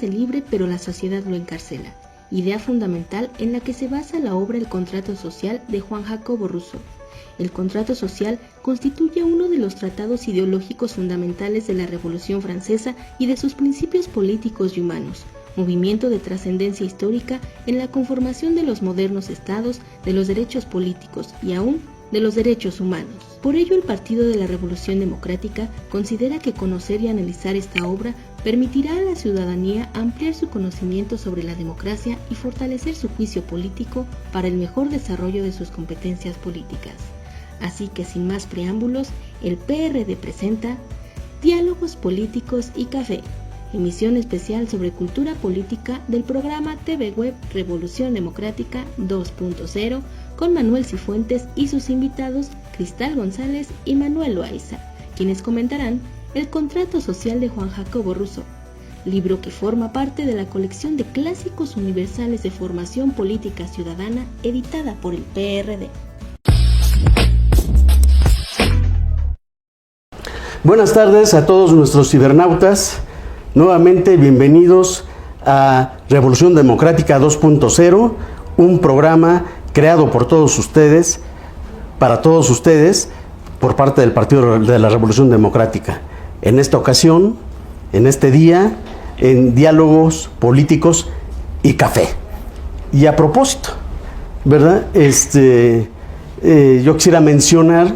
hace libre pero la sociedad lo encarcela, idea fundamental en la que se basa la obra El contrato social de Juan Jacobo Rousseau. El contrato social constituye uno de los tratados ideológicos fundamentales de la Revolución Francesa y de sus principios políticos y humanos, movimiento de trascendencia histórica en la conformación de los modernos estados, de los derechos políticos y aún de los derechos humanos. Por ello, el Partido de la Revolución Democrática considera que conocer y analizar esta obra permitirá a la ciudadanía ampliar su conocimiento sobre la democracia y fortalecer su juicio político para el mejor desarrollo de sus competencias políticas. Así que, sin más preámbulos, el PRD presenta Diálogos Políticos y Café, emisión especial sobre cultura política del programa TV Web Revolución Democrática 2.0 con Manuel Cifuentes y sus invitados Cristal González y Manuel Loaiza, quienes comentarán El contrato social de Juan Jacobo Rousseau, libro que forma parte de la colección de clásicos universales de formación política ciudadana editada por el PRD. Buenas tardes a todos nuestros cibernautas. Nuevamente bienvenidos a Revolución Democrática 2.0, un programa creado por todos ustedes, para todos ustedes, por parte del Partido de la Revolución Democrática. En esta ocasión, en este día, en Diálogos Políticos y Café. Y a propósito, ¿verdad? Yo quisiera mencionar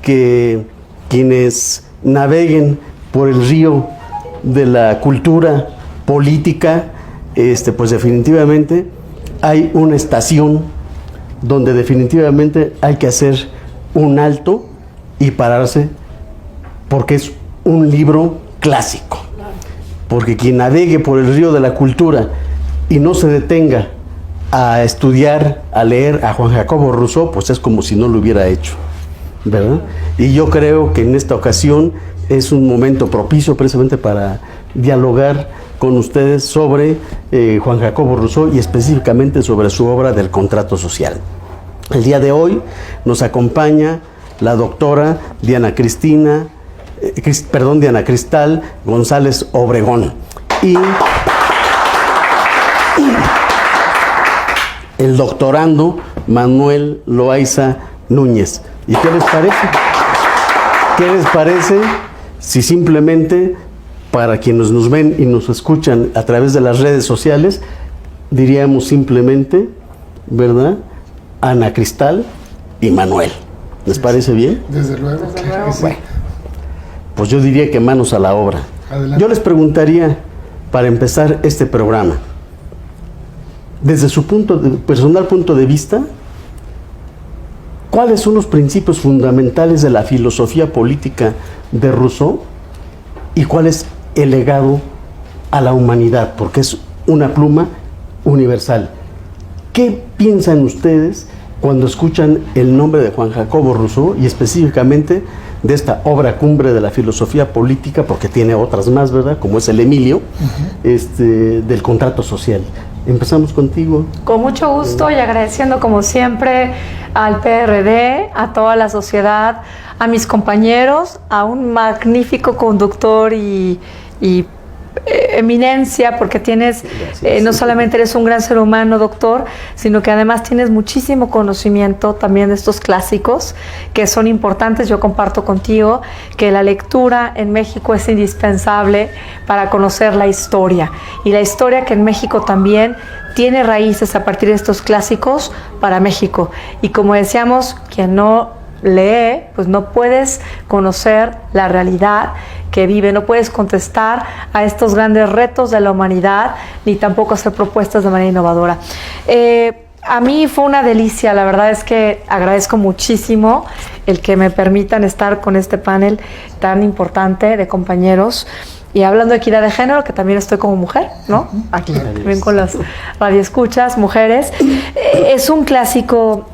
que quienes naveguen por el río de la cultura política, pues definitivamente hay una estación donde definitivamente hay que hacer un alto y pararse, porque es un libro clásico. Porque quien navegue por el río de la cultura y no se detenga a estudiar, a leer a Juan Jacobo Rousseau, pues es como si no lo hubiera hecho, ¿verdad? Y yo creo que en esta ocasión es un momento propicio precisamente para dialogar con ustedes sobre Juan Jacobo Rousseau y específicamente sobre su obra del contrato social. El día de hoy nos acompaña la doctora Diana Cristal González Obregón y el doctorando Manuel Loaiza Núñez. ¿Y qué les parece? ¿Qué les parece si simplemente, para quienes nos ven y nos escuchan a través de las redes sociales, diríamos simplemente, ¿verdad?, Ana Cristal y Manuel? ¿Les parece bien? Desde luego. Sí. Bueno, pues yo diría que manos a la obra. Adelante. Yo les preguntaría, para empezar este programa, desde su personal punto de vista, ¿cuáles son los principios fundamentales de la filosofía política de Rousseau y cuál es el legado a la humanidad? Porque es una pluma universal. ¿Qué piensan ustedes cuando escuchan el nombre de Juan Jacobo Rousseau y específicamente de esta obra cumbre de la filosofía política, porque tiene otras más, ¿verdad?, como es el Emilio, del contrato social? Empezamos contigo. Con mucho gusto y agradeciendo como siempre al PRD, a toda la sociedad, a mis compañeros, a un magnífico conductor y eminencia, porque tienes, no solamente eres un gran ser humano, doctor, sino que además tienes muchísimo conocimiento también de estos clásicos que son importantes. Yo comparto contigo que la lectura en México es indispensable para conocer la historia, y la historia que en México también tiene raíces a partir de estos clásicos para México. Y como decíamos, quien no lee, pues no puedes conocer la realidad que vive, no puedes contestar a estos grandes retos de la humanidad, ni tampoco hacer propuestas de manera innovadora. A mí fue una delicia, la verdad es que agradezco muchísimo el que me permitan estar con este panel tan importante de compañeros. Y hablando de equidad de género, que también estoy como mujer, ¿no? Aquí también con las radioescuchas, mujeres. Es un clásico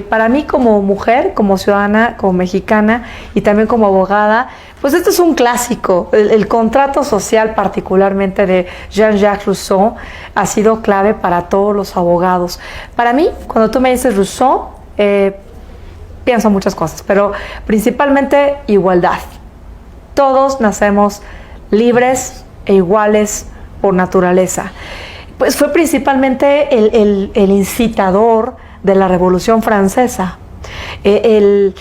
para mí como mujer, como ciudadana, como mexicana y también como abogada. Pues este es un clásico. El contrato social, particularmente de Jean-Jacques Rousseau, ha sido clave para todos los abogados. Para mí, cuando tú me dices Rousseau, pienso muchas cosas, pero principalmente igualdad. Todos nacemos libres e iguales por naturaleza. Pues fue principalmente el incitador de la Revolución Francesa. El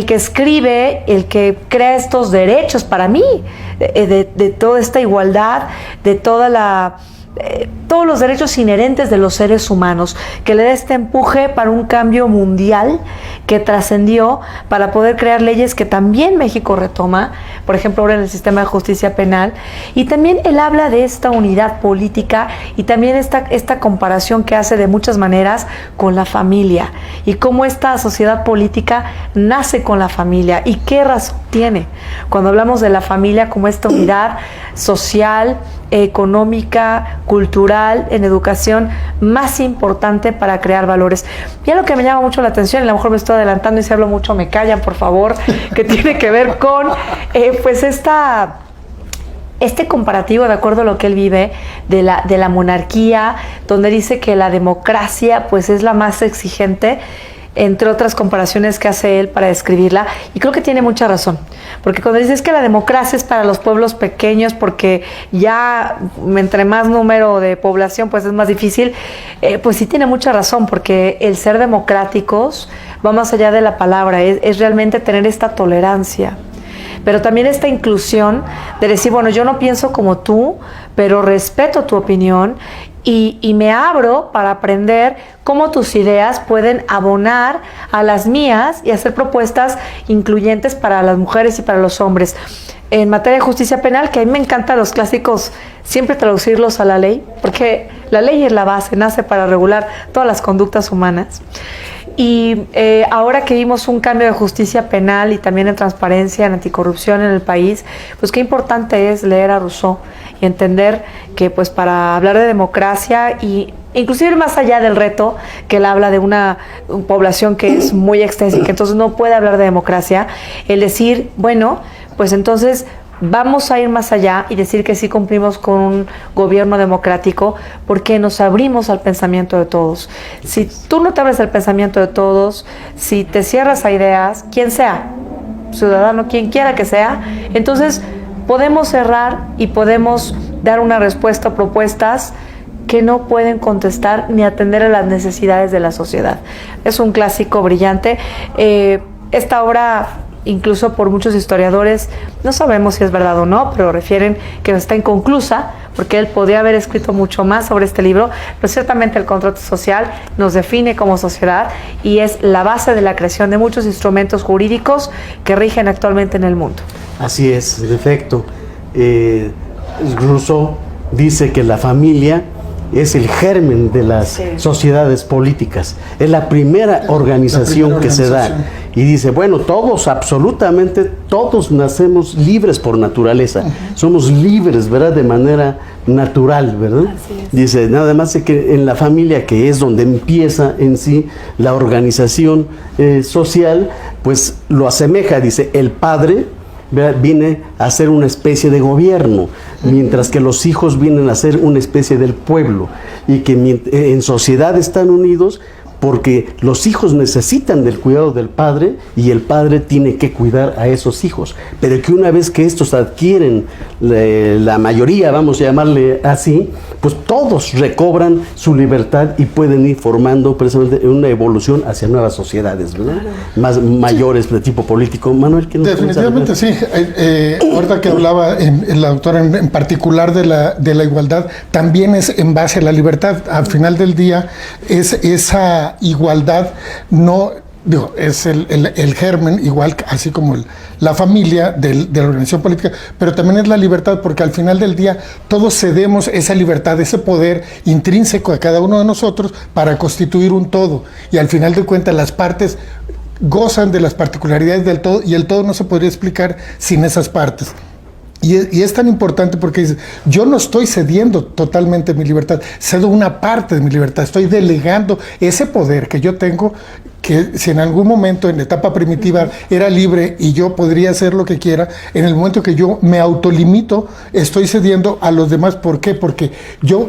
que escribe, el que crea estos derechos para mí, de toda esta igualdad, de todos los derechos inherentes de los seres humanos, que le da este empuje para un cambio mundial que trascendió para poder crear leyes que también México retoma, por ejemplo ahora en el sistema de justicia penal, y también él habla de esta unidad política y también esta comparación que hace de muchas maneras con la familia y cómo esta sociedad política nace con la familia y qué razón tiene cuando hablamos de la familia como esta unidad social, económica, cultural, en educación más importante para crear valores. Y algo que me llama mucho la atención, y a lo mejor me estoy adelantando y si hablo mucho me callan, por favor, que tiene que ver con pues este comparativo, de acuerdo a lo que él vive, de la monarquía, donde dice que la democracia pues es la más exigente, entre otras comparaciones que hace él para describirla, y creo que tiene mucha razón, porque cuando dices que la democracia es para los pueblos pequeños, porque ya entre más número de población pues es más difícil, pues sí tiene mucha razón, porque el ser democráticos va más allá de la palabra, es realmente tener esta tolerancia, pero también esta inclusión de decir, bueno, yo no pienso como tú, pero respeto tu opinión y me abro para aprender cómo tus ideas pueden abonar a las mías y hacer propuestas incluyentes para las mujeres y para los hombres. En materia de justicia penal, que a mí me encantan los clásicos, siempre traducirlos a la ley, porque la ley es la base, nace para regular todas las conductas humanas. Y ahora que vimos un cambio de justicia penal y también en transparencia, en anticorrupción en el país, pues qué importante es leer a Rousseau y entender que pues para hablar de democracia y inclusive más allá del reto, que él habla de una población que es muy extensa y que entonces no puede hablar de democracia, el decir, bueno, pues entonces vamos a ir más allá y decir que sí cumplimos con un gobierno democrático porque nos abrimos al pensamiento de todos. Si tú no te abres al pensamiento de todos, si te cierras a ideas, quien sea, ciudadano, quien quiera que sea, entonces podemos cerrar y podemos dar una respuesta o propuestas que no pueden contestar ni atender a las necesidades de la sociedad. Es un clásico brillante. Esta obra, incluso por muchos historiadores, no sabemos si es verdad o no, pero refieren que está inconclusa, porque él podría haber escrito mucho más sobre este libro, pero ciertamente el contrato social nos define como sociedad y es la base de la creación de muchos instrumentos jurídicos que rigen actualmente en el mundo. Así es, en efecto. Rousseau dice que la familia es el germen de las sociedades políticas. Es la primera organización que se da. Y dice, bueno, todos, absolutamente todos nacemos libres por naturaleza. Somos libres, ¿verdad? De manera natural, ¿verdad? Dice, nada más que en la familia, que es donde empieza en sí la organización social, pues lo asemeja, dice, el padre viene a ser una especie de gobierno, mientras que los hijos vienen a ser una especie del pueblo, y que en sociedad están unidos porque los hijos necesitan del cuidado del padre y el padre tiene que cuidar a esos hijos, pero que una vez que estos adquieren la mayoría, vamos a llamarle así, pues todos recobran su libertad y pueden ir formando precisamente una evolución hacia nuevas sociedades, ¿verdad? Más mayores de tipo político. Manuel, ¿qué nos definitivamente sí. Ahorita que hablaba la doctora en particular de la igualdad, también es en base a la libertad. Al final del día es esa igualdad, no digo, es el germen, igual así como la familia de la organización política, pero también es la libertad, porque al final del día todos cedemos esa libertad, ese poder intrínseco a cada uno de nosotros para constituir un todo, y al final de cuentas las partes gozan de las particularidades del todo, y el todo no se podría explicar sin esas partes. Y es tan importante porque dice, yo no estoy cediendo totalmente mi libertad, cedo una parte de mi libertad, estoy delegando ese poder que yo tengo, que si en algún momento en la etapa primitiva era libre y yo podría hacer lo que quiera, en el momento que yo me autolimito, estoy cediendo a los demás. ¿Por qué? Porque yo,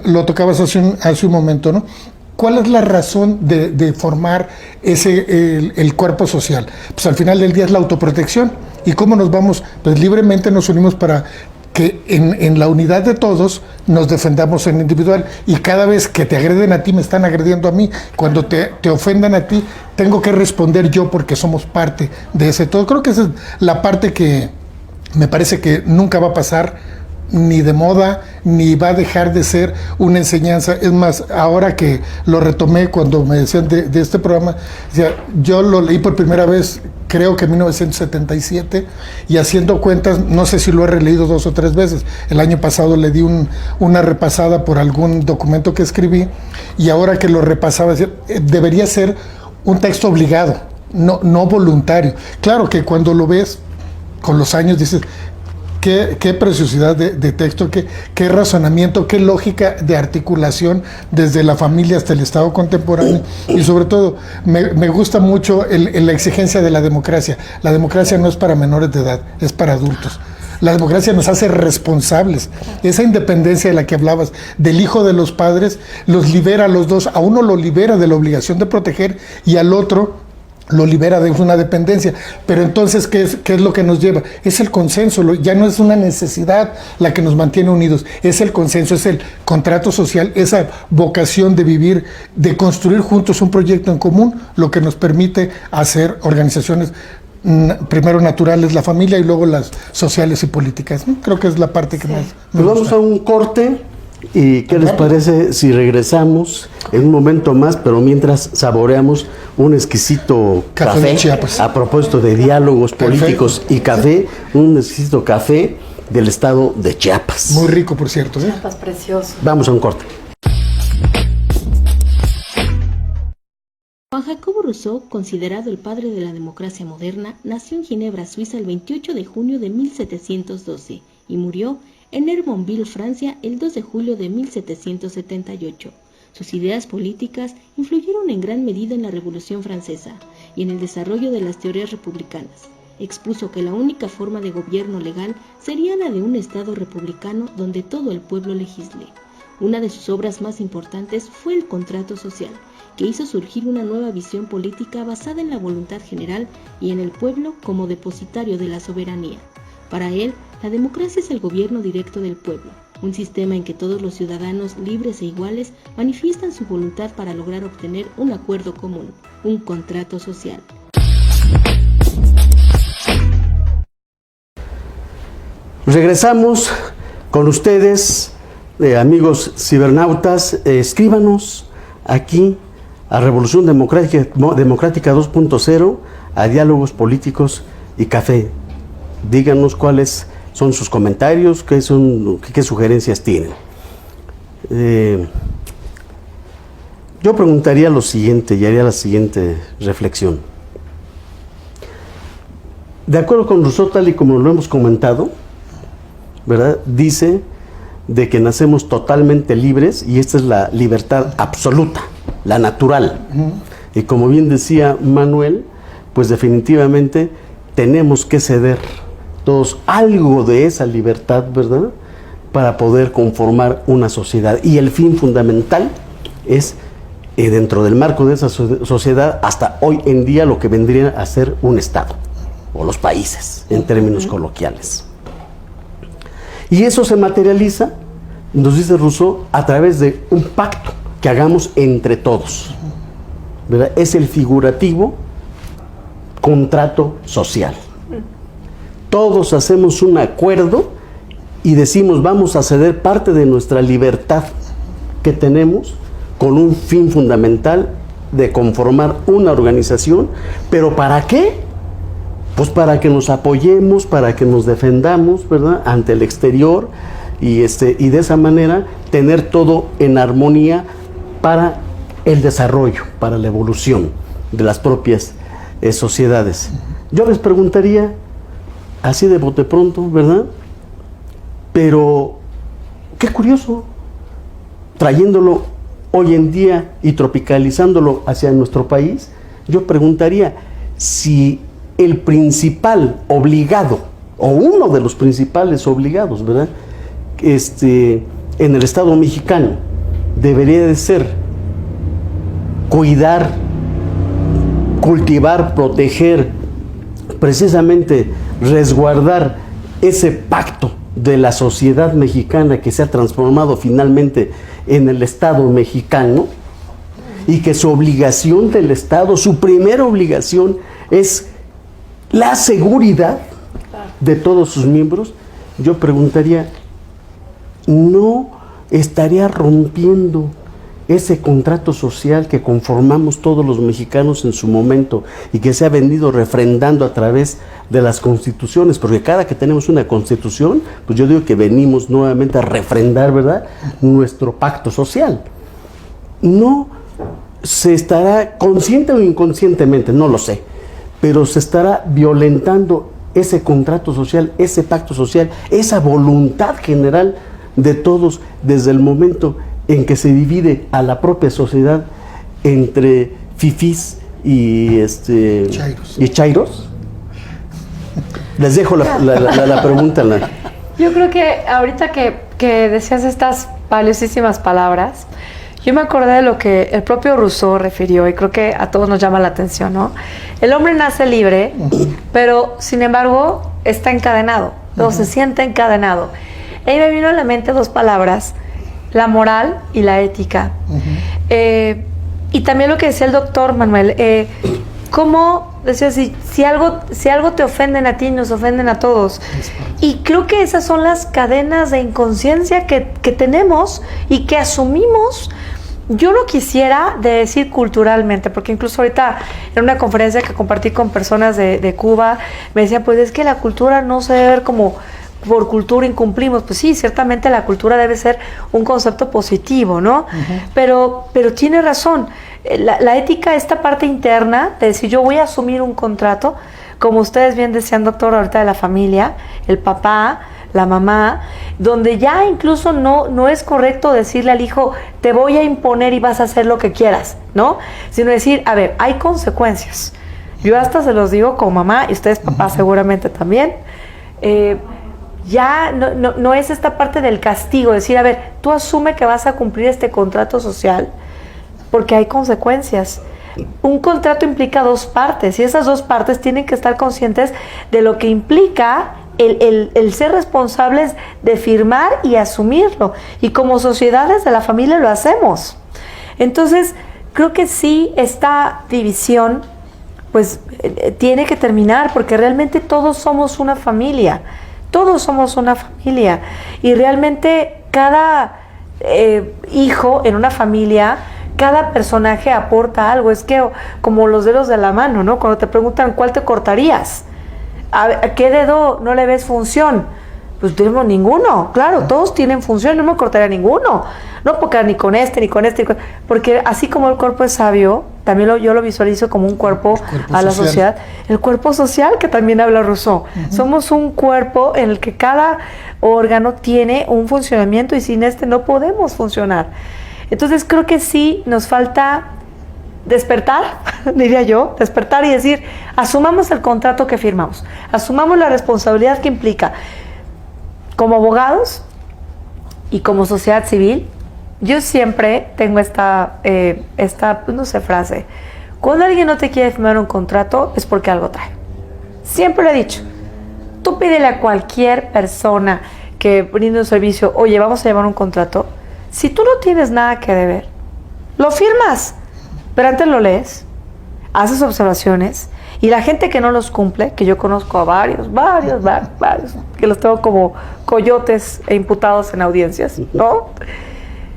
lo tocabas hace un momento, ¿no? ¿Cuál es la razón de formar el cuerpo social? Pues al final del día es la autoprotección. ¿Y cómo nos vamos? Pues libremente nos unimos para que en la unidad de todos nos defendamos en individual, y cada vez que te agreden a ti me están agrediendo a mí, cuando te ofendan a ti tengo que responder yo porque somos parte de ese todo. Creo que esa es la parte que me parece que nunca va a pasar ni de moda, ni va a dejar de ser una enseñanza. Es más, ahora que lo retomé cuando me decían de este programa, yo lo leí por primera vez creo que en 1977, y haciendo cuentas, no sé si lo he releído 2 o 3 veces. El año pasado le di una repasada por algún documento que escribí, y ahora que lo repasaba, debería ser un texto obligado, no voluntario. Claro que cuando lo ves con los años dices, qué preciosidad de texto, qué razonamiento, qué lógica de articulación desde la familia hasta el Estado contemporáneo, y sobre todo me gusta mucho la exigencia de la democracia. La democracia no es para menores de edad, es para adultos. La democracia nos hace responsables. Esa independencia de la que hablabas, del hijo de los padres, los libera a los dos. A uno lo libera de la obligación de proteger y al otro lo libera de una dependencia. Pero entonces, ¿qué es lo que nos lleva? Es el consenso. Ya no es una necesidad la que nos mantiene unidos, es el consenso, es el contrato social, esa vocación de vivir, de construir juntos un proyecto en común, lo que nos permite hacer organizaciones, primero naturales, la familia, y luego las sociales y políticas, ¿no? Creo que es la parte que más me Pues vamos gusta. a un corte. ¿Y qué les parece si regresamos en un momento más, pero mientras saboreamos un exquisito Café de Chiapas. a propósito de diálogos políticos y café, un exquisito café del estado de Chiapas? Muy rico, por cierto, ¿eh? Chiapas, precioso. Vamos a un corte. Juan Jacobo Rousseau, considerado el padre de la democracia moderna, nació en Ginebra, Suiza, el 28 de junio de 1712 y murió en Hermonville, Francia, el 2 de julio de 1778. Sus ideas políticas influyeron en gran medida en la Revolución Francesa y en el desarrollo de las teorías republicanas. Expuso que la única forma de gobierno legal sería la de un Estado republicano donde todo el pueblo legisle. Una de sus obras más importantes fue el Contrato Social, que hizo surgir una nueva visión política basada en la voluntad general y en el pueblo como depositario de la soberanía. Para él, la democracia es el gobierno directo del pueblo, un sistema en que todos los ciudadanos libres e iguales manifiestan su voluntad para lograr obtener un acuerdo común, un contrato social. Regresamos con ustedes, amigos cibernautas. Escríbanos aquí a Revolución Democrática 2.0, a Diálogos Políticos y Café. Díganos cuáles son sus comentarios, qué sugerencias tienen. Yo preguntaría lo siguiente y haría la siguiente reflexión. De acuerdo con Rousseau, tal y como lo hemos comentado, ¿verdad?, dice de que nacemos totalmente libres, y esta es la libertad absoluta, la natural. Y como bien decía Manuel, pues definitivamente tenemos que ceder todos algo de esa libertad, ¿verdad?, para poder conformar una sociedad. Y el fin fundamental es, dentro del marco de esa sociedad, hasta hoy en día lo que vendría a ser un Estado, o los países, en términos coloquiales. Y eso se materializa, nos dice Rousseau, a través de un pacto que hagamos entre todos, ¿verdad? Es el figurativo contrato social. Todos hacemos un acuerdo y decimos, vamos a ceder parte de nuestra libertad que tenemos con un fin fundamental de conformar una organización. ¿Pero para qué? Pues para que nos apoyemos, para que nos defendamos, ¿verdad?, ante el exterior, y de esa manera tener todo en armonía para el desarrollo, para la evolución de las propias sociedades. Yo les preguntaría, así de bote pronto, ¿verdad?, pero qué curioso, trayéndolo hoy en día y tropicalizándolo hacia nuestro país, yo preguntaría si el principal obligado, o uno de los principales obligados, ¿verdad?, en el Estado mexicano, debería de ser cuidar, cultivar, proteger, precisamente resguardar ese pacto de la sociedad mexicana que se ha transformado finalmente en el Estado mexicano, y que su obligación del Estado, su primera obligación es la seguridad de todos sus miembros, yo preguntaría, ¿no estaría rompiendo ese contrato social que conformamos todos los mexicanos en su momento y que se ha venido refrendando a través de las constituciones? Porque cada que tenemos una constitución, pues yo digo que venimos nuevamente a refrendar, ¿verdad?, nuestro pacto social. No se estará, consciente o inconscientemente, no lo sé, pero se estará violentando ese contrato social, ese pacto social, esa voluntad general de todos desde el momento en que se divide a la propia sociedad entre fifís y chairos. Les dejo la pregunta. Yo creo que ahorita que decías estas valiosísimas palabras, yo me acordé de lo que el propio Rousseau refirió, y creo que a todos nos llama la atención, ¿no? El hombre nace libre, pero sin embargo está encadenado, o se siente encadenado. Y ahí me vino a la mente dos palabras: la moral y la ética. Y también lo que decía el doctor Manuel, cómo decía, si algo te ofenden a ti, nos ofenden a todos. Y creo que esas son las cadenas de inconsciencia que tenemos y que asumimos. Yo lo quisiera decir culturalmente, porque incluso ahorita en una conferencia que compartí con personas de Cuba, me decían, pues es que la cultura no se debe ver como por cultura incumplimos. Pues sí, ciertamente la cultura debe ser un concepto positivo, ¿no? Pero tiene razón. La ética, esta parte interna de decir, yo voy a asumir un contrato, como ustedes bien decían, doctor, ahorita de la familia, el papá, la mamá, donde ya incluso no es correcto decirle al hijo, te voy a imponer y vas a hacer lo que quieras, ¿no? Sino decir, a ver, hay consecuencias. Yo hasta se los digo como mamá, y ustedes papás seguramente también. Ya no es esta parte del castigo, decir, a ver, tú asume que vas a cumplir este contrato social, porque hay consecuencias. Un contrato implica dos partes, y esas dos partes tienen que estar conscientes de lo que implica el ser responsables de firmar y asumirlo. Y como sociedades de la familia lo hacemos. Entonces, creo que sí, esta división, pues, tiene que terminar, porque realmente todos somos una familia. Todos somos una familia. Y realmente cada hijo en una familia, cada personaje aporta algo. Es que como los dedos de la mano, ¿no? Cuando te preguntan cuál te cortarías, ¿a qué dedo no le ves función? Pues tenemos ninguno. Claro, todos tienen función, no me cortaría ninguno. No, porque ni con este, ni con este, porque así como el cuerpo es sabio, también yo lo visualizo como un cuerpo a la sociedad. El cuerpo social, que también habla Rousseau. Somos un cuerpo en el que cada órgano tiene un funcionamiento, y sin este no podemos funcionar. Entonces creo que sí nos falta despertar, diría yo, despertar y decir, asumamos el contrato que firmamos, asumamos la responsabilidad que implica. Como abogados y como sociedad civil, yo siempre tengo esta pues no sé, frase: cuando alguien no te quiere firmar un contrato es porque algo trae. Siempre lo he dicho. Tú pídele a cualquier persona que brinde un servicio, oye, vamos a llevar un contrato. Si tú no tienes nada que deber, lo firmas, pero antes lo lees, haces observaciones, y la gente que no los cumple, que yo conozco a varios, que los tengo como coyotes e imputados en audiencias, ¿no?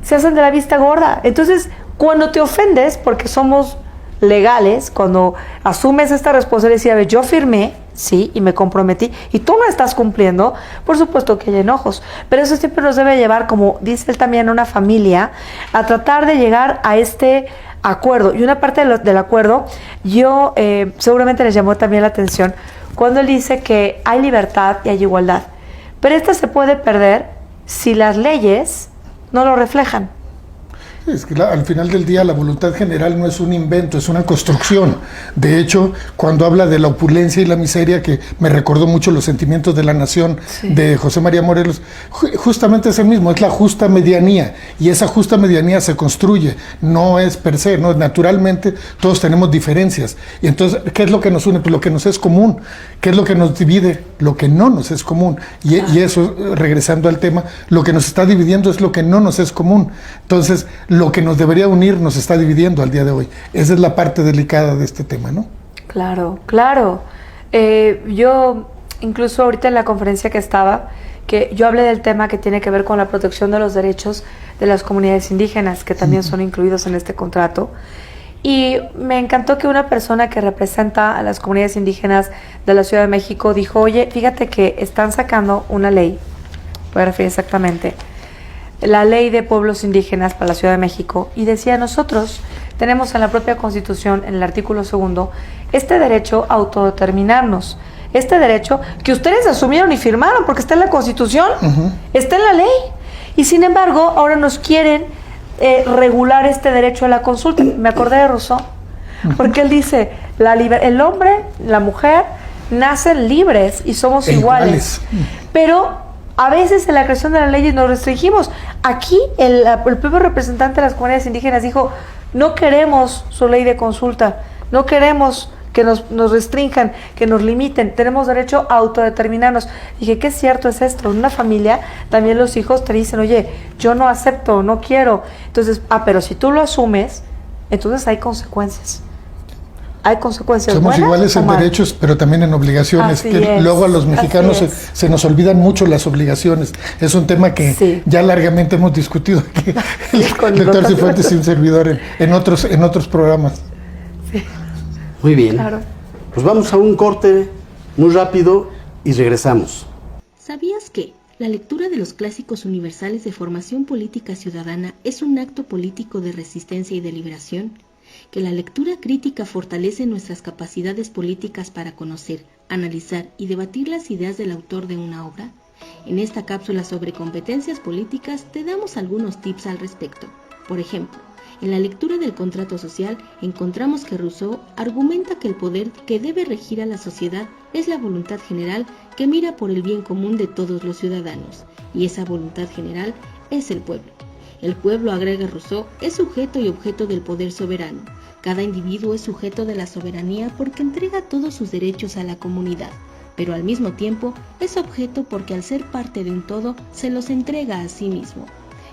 Se hacen de la vista gorda. Entonces, cuando te ofendes, porque somos legales, cuando asumes esta responsabilidad de decir, a ver, yo firmé, sí, y me comprometí, y tú no estás cumpliendo, por supuesto que hay enojos, pero eso siempre nos debe llevar, como dice él también, una familia, a tratar de llegar a este acuerdo. Y una parte del acuerdo, yo seguramente les llamó también la atención, cuando él dice que hay libertad y hay igualdad, pero esta se puede perder si las leyes no lo reflejan. Es que al final del día la voluntad general no es un invento, es una construcción. De hecho, cuando habla de la opulencia y la miseria, que me recordó mucho Los sentimientos de la nación, sí, de José María Morelos, justamente es el mismo, es la justa medianía, y esa justa medianía se construye, no es per se, no, naturalmente todos tenemos diferencias. Y entonces, ¿qué es lo que nos une? Pues lo que nos es común. ¿Qué es lo que nos divide? Lo que no nos es común. Y eso, regresando al tema, lo que nos está dividiendo es lo que no nos es común. Entonces, lo que nos debería unir nos está dividiendo al día de hoy. Esa es la parte delicada de este tema, ¿no? Claro, claro. Yo, incluso ahorita en la conferencia que estaba, que yo hablé del tema que tiene que ver con la protección de los derechos de las comunidades indígenas, que también son incluidos en este contrato. Y me encantó que una persona que representa a las comunidades indígenas de la Ciudad de México dijo, oye, fíjate que están sacando una ley, voy a referir exactamente, la ley de pueblos indígenas para la Ciudad de México, y decía, nosotros tenemos en la propia Constitución, en el artículo 2, este derecho a autodeterminarnos, este derecho que ustedes asumieron y firmaron porque está en la Constitución, está en la ley, y sin embargo ahora nos quieren regular este derecho a la consulta. Me acordé de Rousseau, porque él dice, el hombre, la mujer, nacen libres y somos iguales. Pero a veces en la creación de las leyes nos restringimos. Aquí el propio representante de las comunidades indígenas dijo, no queremos su ley de consulta, no queremos que nos restrinjan, que nos limiten, tenemos derecho a autodeterminarnos. Dije, qué cierto es esto. En una familia también los hijos te dicen, oye, yo no acepto, no quiero. Entonces, pero si tú lo asumes, entonces hay consecuencias. Hay consecuencias. Somos iguales en derechos, pero también en obligaciones. Luego a los mexicanos se nos olvidan mucho las obligaciones. Es un tema que ya largamente hemos discutido aquí, el doctor Cifuentes y un servidor en otros programas. Sí. Muy bien. Claro. Pues vamos a un corte muy rápido y regresamos. ¿Sabías que la lectura de los clásicos universales de formación política ciudadana es un acto político de resistencia y de liberación? Que la lectura crítica fortalece nuestras capacidades políticas para conocer, analizar y debatir las ideas del autor de una obra. En esta cápsula sobre competencias políticas te damos algunos tips al respecto. Por ejemplo, en la lectura del contrato social encontramos que Rousseau argumenta que el poder que debe regir a la sociedad es la voluntad general que mira por el bien común de todos los ciudadanos, y esa voluntad general es el pueblo. El pueblo, agrega Rousseau, es sujeto y objeto del poder soberano. Cada individuo es sujeto de la soberanía porque entrega todos sus derechos a la comunidad, pero al mismo tiempo es objeto porque al ser parte de un todo se los entrega a sí mismo.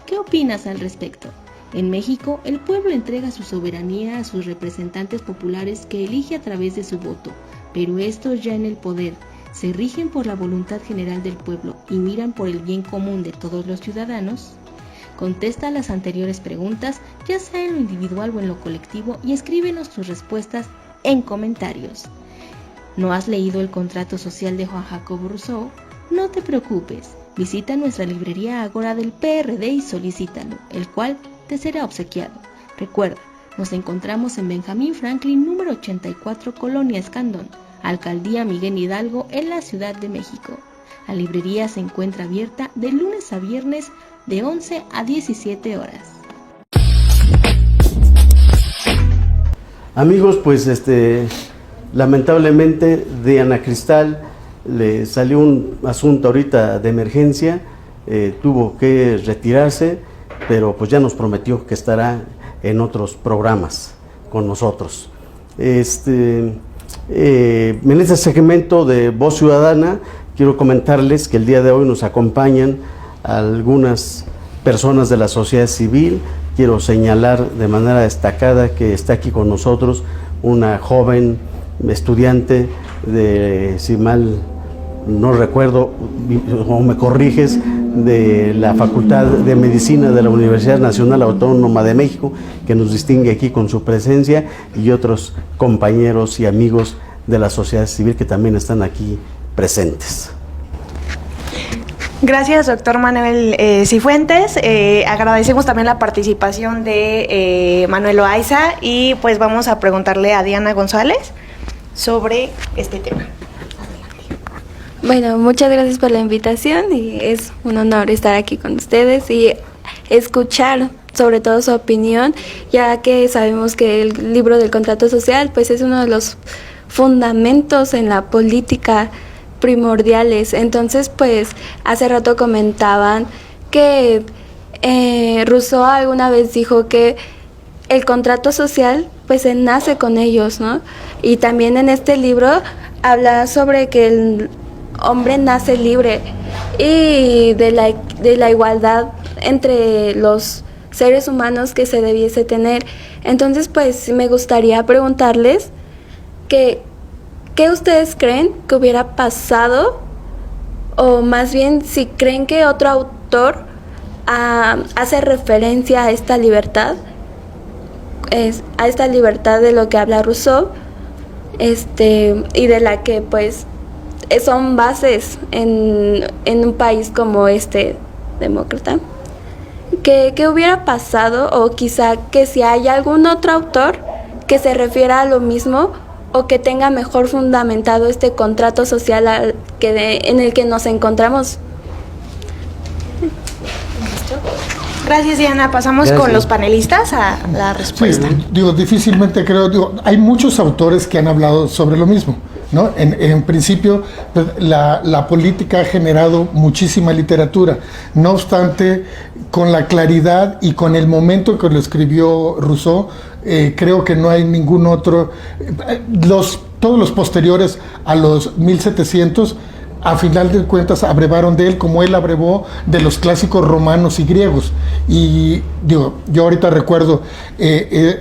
¿Qué opinas al respecto? En México, el pueblo entrega su soberanía a sus representantes populares que elige a través de su voto, pero estos ya en el poder se rigen por la voluntad general del pueblo y miran por el bien común de todos los ciudadanos. Contesta las anteriores preguntas, ya sea en lo individual o en lo colectivo, y escríbenos tus respuestas en comentarios. ¿No has leído el contrato social de Juan Jacobo Rousseau? No te preocupes, visita nuestra librería Ágora del PRD y solicítalo, el cual te será obsequiado. Recuerda, nos encontramos en Benjamín Franklin, número 84, Colonia Escandón, Alcaldía Miguel Hidalgo, en la Ciudad de México. La librería se encuentra abierta de lunes a viernes de 11 a 17 horas. Amigos, pues lamentablemente de Ana Cristal le salió un asunto ahorita de emergencia, tuvo que retirarse, pero pues ya nos prometió que estará en otros programas con nosotros. En este segmento de Voz Ciudadana quiero comentarles que el día de hoy nos acompañan algunas personas de la sociedad civil. Quiero señalar de manera destacada que está aquí con nosotros una joven estudiante de, si mal no recuerdo, o me corriges, de la Facultad de Medicina de la Universidad Nacional Autónoma de México, que nos distingue aquí con su presencia, y otros compañeros y amigos de la sociedad civil que también están aquí presentes. Gracias, doctor Manuel Cifuentes. Agradecemos también la participación de Manuel Loaiza, y pues vamos a preguntarle a Diana González sobre este tema. Bueno, muchas gracias por la invitación y es un honor estar aquí con ustedes, y escuchar sobre todo su opinión, ya que sabemos que el libro del contrato social pues es uno de los fundamentos en la política primordiales. Entonces pues hace rato comentaban que Rousseau alguna vez dijo que el contrato social pues se nace con ellos, ¿no? Y también en este libro habla sobre que el hombre nace libre y de la igualdad entre los seres humanos que se debiese tener. Entonces pues me gustaría preguntarles ¿qué ustedes creen que hubiera pasado? O más bien si creen que otro autor hace referencia a esta libertad, a esta libertad de lo que habla Rousseau, y de la que pues son bases en un país como demócrata. ¿Qué hubiera pasado? O quizá que si hay algún otro autor que se refiera a lo mismo o que tenga mejor fundamentado este contrato social en el que nos encontramos. Gracias, Diana. Pasamos con los panelistas a la respuesta. Sí, difícilmente creo, hay muchos autores que han hablado sobre lo mismo, ¿no? En principio, pues, la política ha generado muchísima literatura. No obstante, con la claridad y con el momento que lo escribió Rousseau, creo que no hay ningún otro. Todos los posteriores a los 1700, a final de cuentas, abrevaron de él como él abrevó de los clásicos romanos y griegos. Y yo ahorita recuerdo,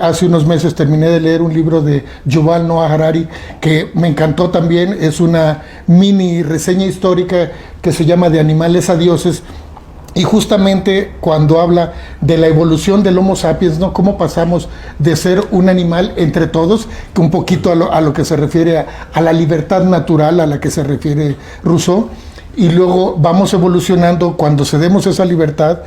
hace unos meses terminé de leer un libro de Yuval Noah Harari que me encantó también. Es una mini reseña histórica que se llama De animales a dioses. Y justamente cuando habla de la evolución del Homo sapiens, ¿no? Cómo pasamos de ser un animal entre todos, un poquito a lo que se refiere a la libertad natural a la que se refiere Rousseau, y luego vamos evolucionando cuando cedemos esa libertad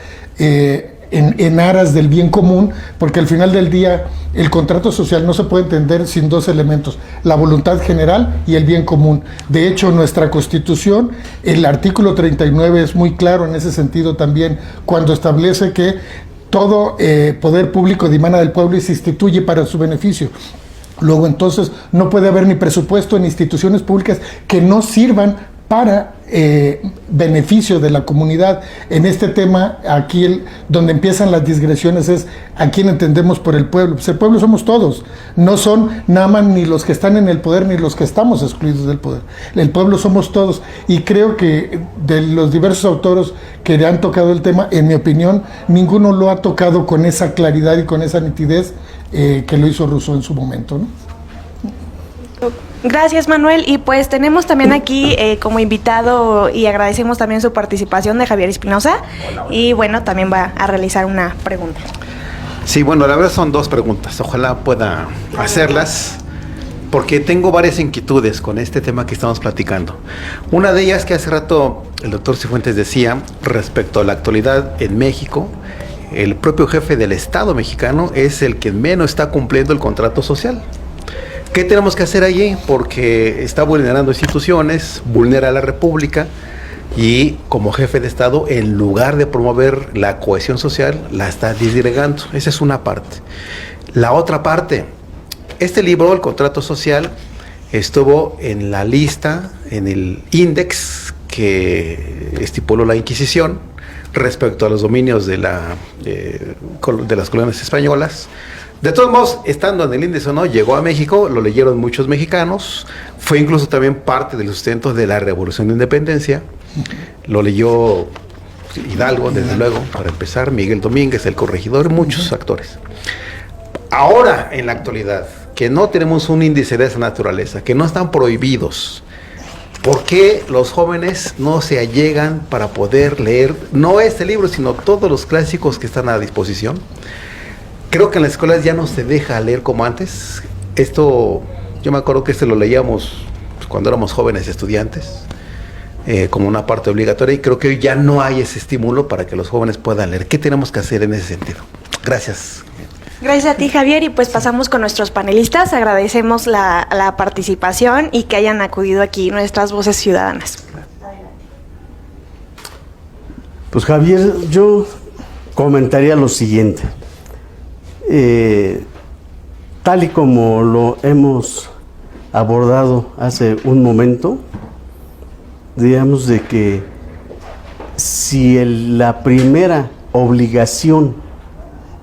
en aras del bien común, porque al final del día el contrato social no se puede entender sin dos elementos: la voluntad general y el bien común. De hecho, nuestra Constitución, el artículo 39 es muy claro en ese sentido también, cuando establece que todo poder público dimana del pueblo y se instituye para su beneficio. Luego, entonces, no puede haber ni presupuesto ni instituciones públicas que no sirvan para beneficio de la comunidad. En este tema, aquí donde empiezan las digresiones es a quién entendemos por el pueblo. Pues el pueblo somos todos, no son nada más ni los que están en el poder ni los que estamos excluidos del poder. El pueblo somos todos, y creo que de los diversos autores que han tocado el tema, en mi opinión, ninguno lo ha tocado con esa claridad y con esa nitidez que lo hizo Rousseau en su momento, ¿no? Gracias, Manuel. Y pues tenemos también aquí como invitado, y agradecemos también su participación, de Javier Espinosa. Y bueno, también va a realizar una pregunta. Sí, bueno, la verdad son dos preguntas. Ojalá pueda hacerlas, porque tengo varias inquietudes con este tema que estamos platicando. Una de ellas, que hace rato el doctor Cifuentes decía respecto a la actualidad en México, el propio jefe del Estado mexicano es el que menos está cumpliendo el contrato social. ¿Qué tenemos que hacer allí? Porque está vulnerando instituciones, vulnera a la República, y como jefe de Estado, en lugar de promover la cohesión social, la está disgregando. Esa es una parte. La otra parte, este libro, El Contrato Social, estuvo en la lista, en el índex que estipuló la Inquisición respecto a los dominios de las colonias españolas. De todos modos, estando en el índice o no, llegó a México, lo leyeron muchos mexicanos, fue incluso también parte del sustento de la Revolución de Independencia, lo leyó Hidalgo, desde luego, para empezar, Miguel Domínguez, el Corregidor, muchos actores. Ahora, en la actualidad, que no tenemos un índice de esa naturaleza, que no están prohibidos, ¿por qué los jóvenes no se allegan para poder leer, no este libro, sino todos los clásicos que están a disposición? Creo que en las escuelas ya no se deja leer como antes. Esto, yo me acuerdo que lo leíamos cuando éramos jóvenes estudiantes, como una parte obligatoria, y creo que hoy ya no hay ese estímulo para que los jóvenes puedan leer. ¿Qué tenemos que hacer en ese sentido? Gracias. Gracias a ti, Javier, y pues pasamos con nuestros panelistas. Agradecemos la participación y que hayan acudido aquí nuestras voces ciudadanas. Pues Javier, yo comentaría lo siguiente. Tal y como lo hemos abordado hace un momento, digamos de que si la primera obligación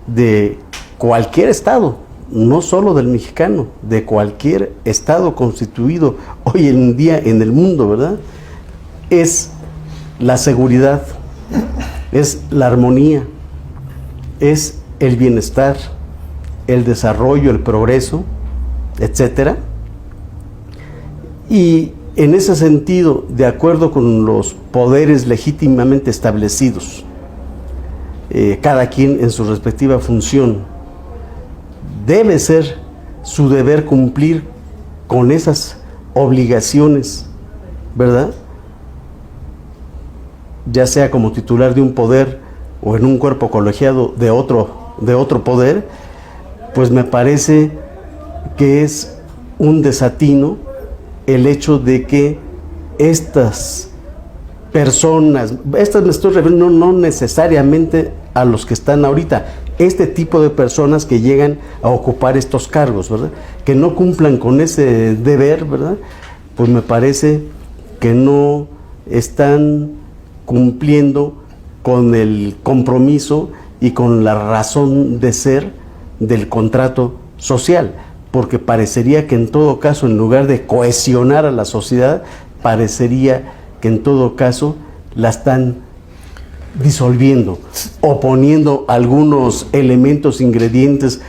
de cualquier Estado, no solo del mexicano, de cualquier Estado constituido hoy en día en el mundo, ¿verdad?, es la seguridad, es la armonía, es el bienestar, el desarrollo, el progreso, etcétera. Y en ese sentido, de acuerdo con los poderes legítimamente establecidos, cada quien en su respectiva función, debe ser su deber cumplir con esas obligaciones, ¿verdad?, ya sea como titular de un poder o en un cuerpo colegiado de otro poder, pues me parece que es un desatino el hecho de que estas personas, estas me estoy refiriendo no necesariamente a los que están ahorita, este tipo de personas que llegan a ocupar estos cargos, ¿verdad?, que no cumplan con ese deber, ¿verdad?, pues me parece que no están cumpliendo con el compromiso y con la razón de ser del contrato social, porque parecería que en todo caso, en lugar de cohesionar a la sociedad, parecería que en todo caso la están disolviendo o poniendo algunos elementos, ingredientes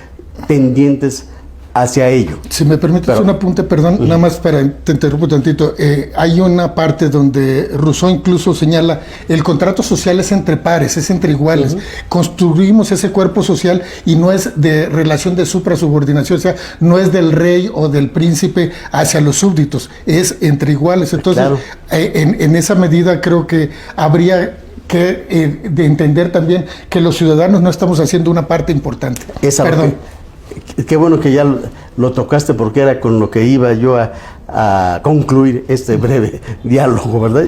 pendientes hacia ello. Si me permites un apunte, perdón, nada más te interrumpo tantito. Hay una parte donde Rousseau incluso señala, el contrato social es entre pares, es entre iguales. Construimos ese cuerpo social y no es de relación de suprasubordinación, o sea, no es del rey o del príncipe hacia los súbditos, es entre iguales. Entonces, en esa medida creo que habría que de entender también que los ciudadanos no estamos haciendo una parte importante. Perdón. Qué bueno que ya lo tocaste, porque era con lo que iba yo a concluir este breve diálogo, ¿verdad?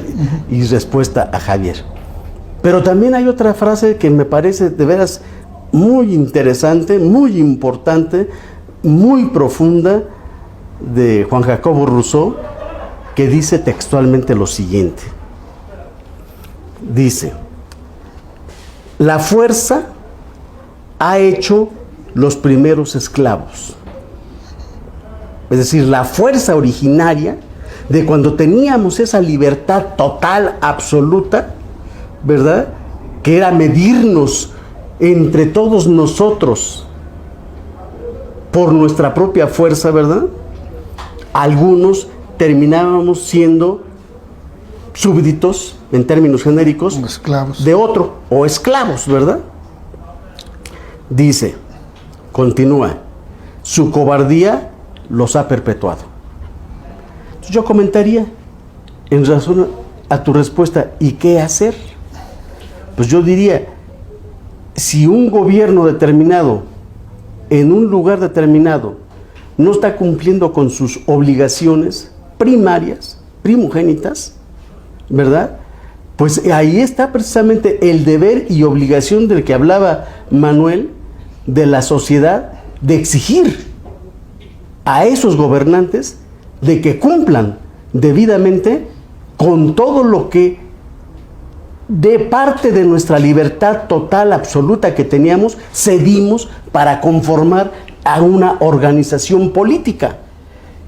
Y respuesta a Javier. Pero también hay otra frase que me parece de veras muy interesante, muy importante, muy profunda, de Juan Jacobo Rousseau, que dice textualmente lo siguiente. Dice: la fuerza ha hecho los primeros esclavos. Es decir, la fuerza originaria de cuando teníamos esa libertad total, absoluta, ¿verdad?, que era medirnos entre todos nosotros por nuestra propia fuerza, ¿verdad? Algunos terminábamos siendo súbditos, en términos genéricos, esclavos de otro, o esclavos, ¿verdad? Dice, continúa, su cobardía los ha perpetuado. Entonces yo comentaría, en razón a tu respuesta, ¿y qué hacer? Pues yo diría, si un gobierno determinado, en un lugar determinado, no está cumpliendo con sus obligaciones primarias, primogénitas, ¿verdad?, pues ahí está precisamente el deber y obligación del que hablaba Manuel, de la sociedad, de exigir a esos gobernantes de que cumplan debidamente con todo lo que de parte de nuestra libertad total, absoluta que teníamos, cedimos para conformar a una organización política.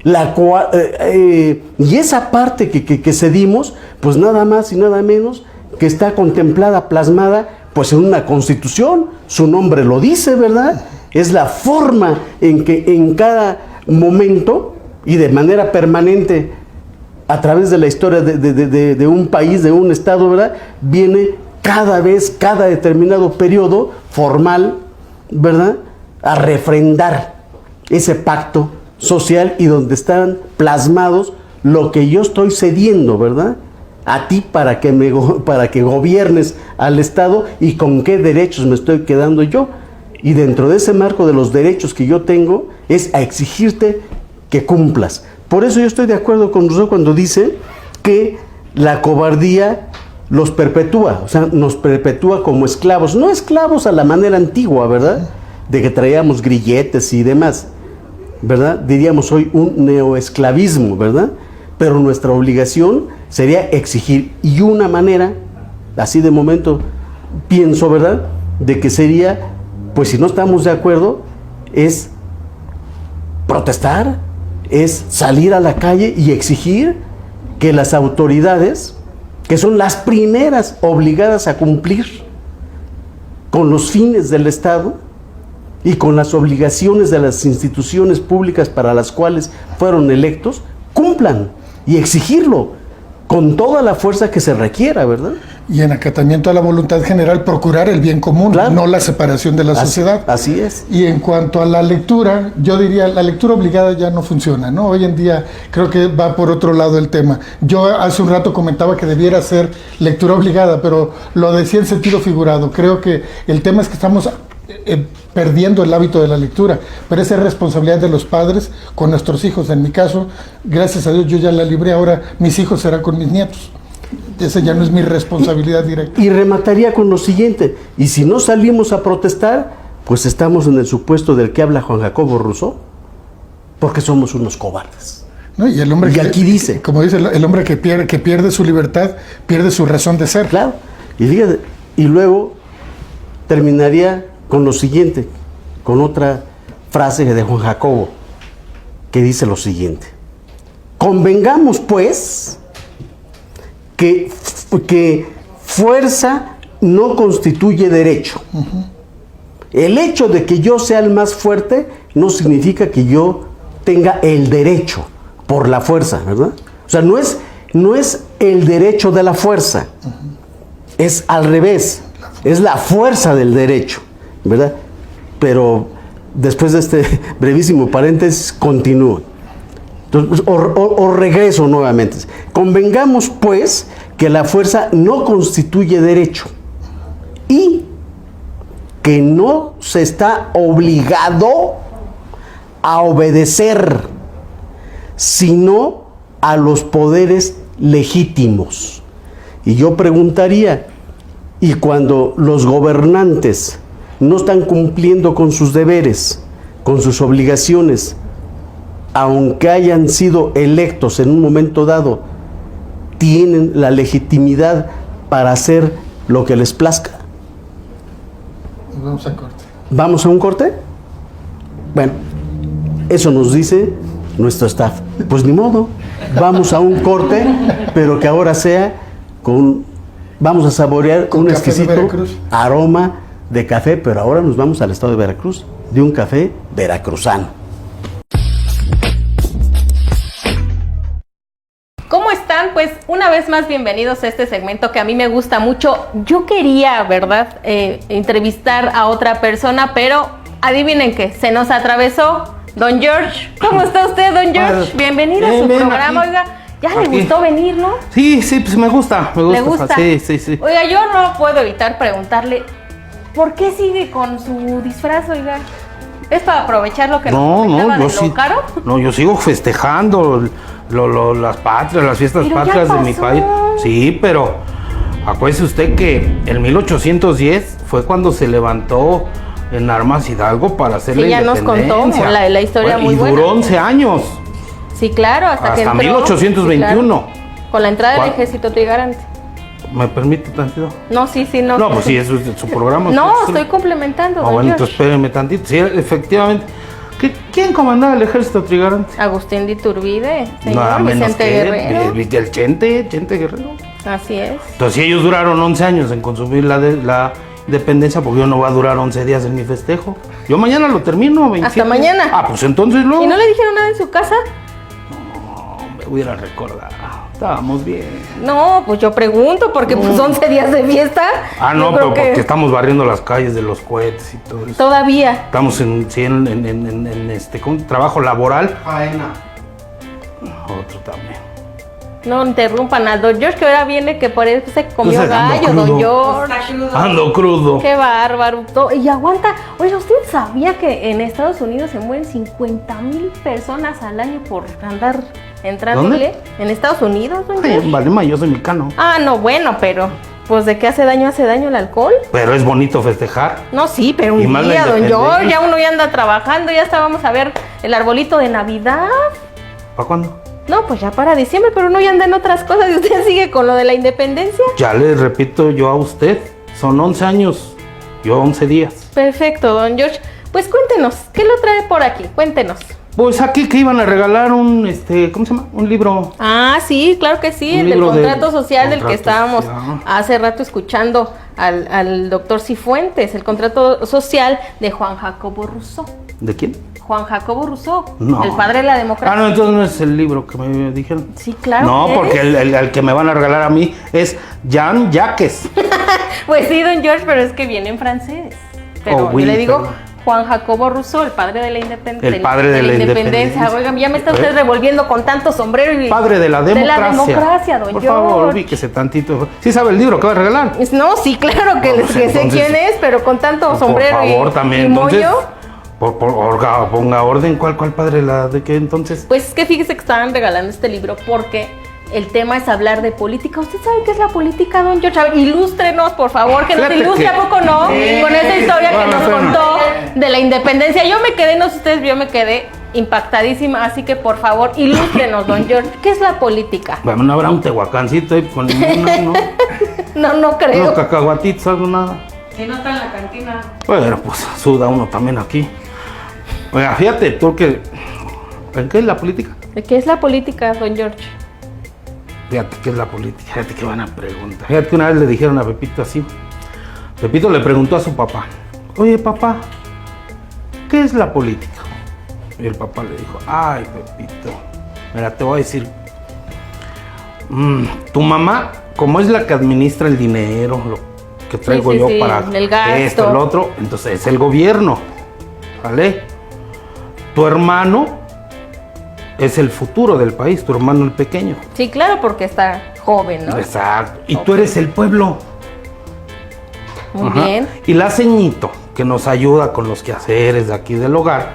Y esa parte que cedimos, pues nada más y nada menos que está contemplada, plasmada, pues en una constitución, su nombre lo dice, ¿verdad? Es la forma en que en cada momento y de manera permanente, a través de la historia de un país, de un estado, ¿verdad?, viene cada vez, cada determinado periodo formal, ¿verdad?, a refrendar ese pacto social y donde están plasmados lo que yo estoy cediendo, ¿verdad?, a ti para que gobiernes al Estado y con qué derechos me estoy quedando yo. Y dentro de ese marco de los derechos que yo tengo es a exigirte que cumplas. Por eso yo estoy de acuerdo con Rousseau cuando dice que la cobardía los perpetúa, o sea, nos perpetúa como esclavos, no esclavos a la manera antigua, ¿verdad? De que traíamos grilletes y demás, ¿verdad? Diríamos hoy un neoesclavismo, ¿verdad? Pero nuestra obligación sería exigir, y una manera, así de momento pienso, ¿verdad?, de que sería, pues si no estamos de acuerdo, es protestar, es salir a la calle y exigir que las autoridades, que son las primeras obligadas a cumplir con los fines del Estado y con las obligaciones de las instituciones públicas para las cuales fueron electos, cumplan y exigirlo con toda la fuerza que se requiera, ¿verdad? Y en acatamiento a la voluntad general, procurar el bien común, claro, no la separación de la sociedad. Así es. Y en cuanto a la lectura, yo diría, la lectura obligada ya no funciona, ¿no? Hoy en día creo que va por otro lado el tema. Yo hace un rato comentaba que debiera ser lectura obligada, pero lo decía en sentido figurado. Creo que el tema es que estamos perdiendo el hábito de la lectura, pero esa es responsabilidad de los padres con nuestros hijos. En mi caso, gracias a Dios, yo ya la libré, ahora mis hijos serán con mis nietos. Esa ya no es mi responsabilidad directa. Y remataría con lo siguiente, y si no salimos a protestar, pues estamos en el supuesto del que habla Juan Jacobo Rousseau, porque somos unos cobardes. ¿No? Y el hombre y aquí dice, como dice, el hombre que pierde su libertad, pierde su razón de ser. Claro, y fíjate, y luego terminaría con lo siguiente, con otra frase de Juan Jacobo, que dice lo siguiente: convengamos pues que fuerza no constituye derecho. El hecho de que yo sea el más fuerte no significa que yo tenga el derecho por la fuerza, ¿verdad? O sea, no es el derecho de la fuerza, es al revés, es la fuerza del derecho, ¿verdad? Pero después de este brevísimo paréntesis, continúo. Entonces, o regreso nuevamente. Convengamos, pues, que la fuerza no constituye derecho y que no se está obligado a obedecer, sino a los poderes legítimos. Y yo preguntaría, ¿y cuando los gobernantes no están cumpliendo con sus deberes, con sus obligaciones, aunque hayan sido electos en un momento dado, tienen la legitimidad para hacer lo que les plazca? Vamos a corte. ¿Vamos a un corte? Bueno, eso nos dice nuestro staff. Pues ni modo, vamos a un corte, pero que ahora sea vamos a saborear un exquisito aroma de café, pero ahora nos vamos al estado de Veracruz, de un café veracruzano. ¿Cómo están? Pues una vez más bienvenidos a este segmento que a mí me gusta mucho. Yo quería, ¿verdad?, entrevistar a otra persona, pero adivinen qué, se nos atravesó Don George. ¿Cómo está usted, Don George? Bienvenido a su programa, aquí. Oiga, ya le gustó venir, ¿no? Sí, pues me gusta. ¿Le gusta? Sí. Oiga, yo no puedo evitar preguntarle, ¿por qué sigue con su disfraz, oiga? ¿Es para aprovechar lo que nos comentaba de lo caro? No, yo sigo festejando las fiestas pero patrias de mi país. Sí, pero acuérdese usted que en 1810 fue cuando se levantó en Armas Hidalgo para hacer la independencia. Sí, ya nos contó la historia muy buena. Y duró 11 años. Sí, claro, hasta que entró. 1821. Sí, claro, con la entrada del ejército trigarante. ¿Me permite tantito? No, sí, no. No, pues sí, eso es su programa. No, estoy complementando, don bueno, George. entonces espéreme tantito. Sí, efectivamente. ¿Quién comandaba el ejército trigarante? Agustín de Iturbide, señor. Nada menos Vicente que Guerrero. el Chente Guerrero. Así es. Entonces, si ellos duraron 11 años en consumir la independencia, porque yo no voy a durar 11 días en mi festejo. Yo mañana lo termino, 27. ¿Hasta mañana? Ah, pues entonces luego. ¿Y no le dijeron nada en su casa? No, me hubiera recordado. Estábamos bien. No, pues yo pregunto, porque pues 11 días de fiesta. Ah, no, pero porque estamos barriendo las calles de los cohetes y todo eso. Todavía. Estamos en trabajo laboral. Faena. Otro también. No interrumpan a don George, que ahora viene que por eso se comió Entonces, gallo, don George. Ando crudo. Qué bárbaro. Y aguanta. Oye, ¿usted sabía que en Estados Unidos se mueren 50,000 personas al año por andar entrándole en Estados Unidos, don Ay, George. vale, ma, yo soy mexicano. Ah, no, bueno, pero pues de qué hace daño el alcohol. Pero es bonito festejar. No, sí, pero Y un más la día, don independencia. George, ya uno ya anda trabajando, ya hasta vamos a ver el arbolito de Navidad. ¿Para cuándo? No, pues ya para diciembre, pero uno ya anda en otras cosas y usted sigue con lo de la independencia. Ya le repito yo a usted, son 11 años, yo 11 días. Perfecto, don George. Pues cuéntenos, ¿qué lo trae por aquí? Cuéntenos. Pues aquí que iban a regalar un, ¿cómo se llama? Un libro. Ah, sí, claro que sí, Un el del libro de- contrato social del que contrato estábamos social. hace rato escuchando al doctor Cifuentes, el contrato social de Juan Jacobo Rousseau. ¿De quién? Juan Jacobo Rousseau, No. el padre de la democracia. Ah, no, entonces no es el libro que me dijeron. Sí, claro. No, que porque es. el que me van a regalar a mí es Jean Jacques. Pues sí, don George, pero es que viene en francés. Pero oui, yo le digo perdón. Juan Jacobo Rousseau, el padre de la independencia. El padre de la independencia. Oigan, ya me está usted revolviendo con tanto sombrero y... Padre de la democracia. De la democracia, don Por George. favor, ubíquese tantito. ¿Sí sabe el libro que va a regalar? No, sí, claro que, Pues que sé entonces, quién es, pero con tanto sombrero Por favor, y, también. y Entonces, mollo. ponga orden. ¿Cuál padre? ¿De qué entonces? Pues es que fíjese que estaban regalando este libro porque el tema es hablar de política. ¿Usted sabe qué es la política, don George? A ver, ilústrenos, por favor, que nos Fíjate ilustre que- a poco, ¿no? Con esa historia que Bueno, nos espérame. contó de la independencia. Yo me quedé, no sé ustedes, yo me quedé impactadísima, así que por favor, ilústrenos, don George. ¿Qué es la política? Bueno, no habrá un tehuacancito ahí con limón, ¿no? No creo. Unos cacahuatitos, algo nada. Si no está en la cantina. Bueno, pues suda uno también aquí. Oiga, fíjate tú que... ¿En qué es la política? ¿De qué es la política, don George? Fíjate qué es la política, fíjate qué buena pregunta. Fíjate que una vez le dijeron a Pepito así. Pepito le preguntó a su papá, oye papá, ¿qué es la política? Y el papá le dijo, ay Pepito, mira, te voy a decir, tu mamá, como es la que administra el dinero, lo que traigo sí, yo sí, para el gasto. esto, el otro, entonces es el gobierno, ¿vale? Tu hermano es el futuro del país, tu hermano el pequeño. Sí, claro, porque está joven, ¿no? Exacto. Y tú eres el pueblo. Muy Ajá. bien. Y la ceñito que nos ayuda con los quehaceres de aquí del hogar,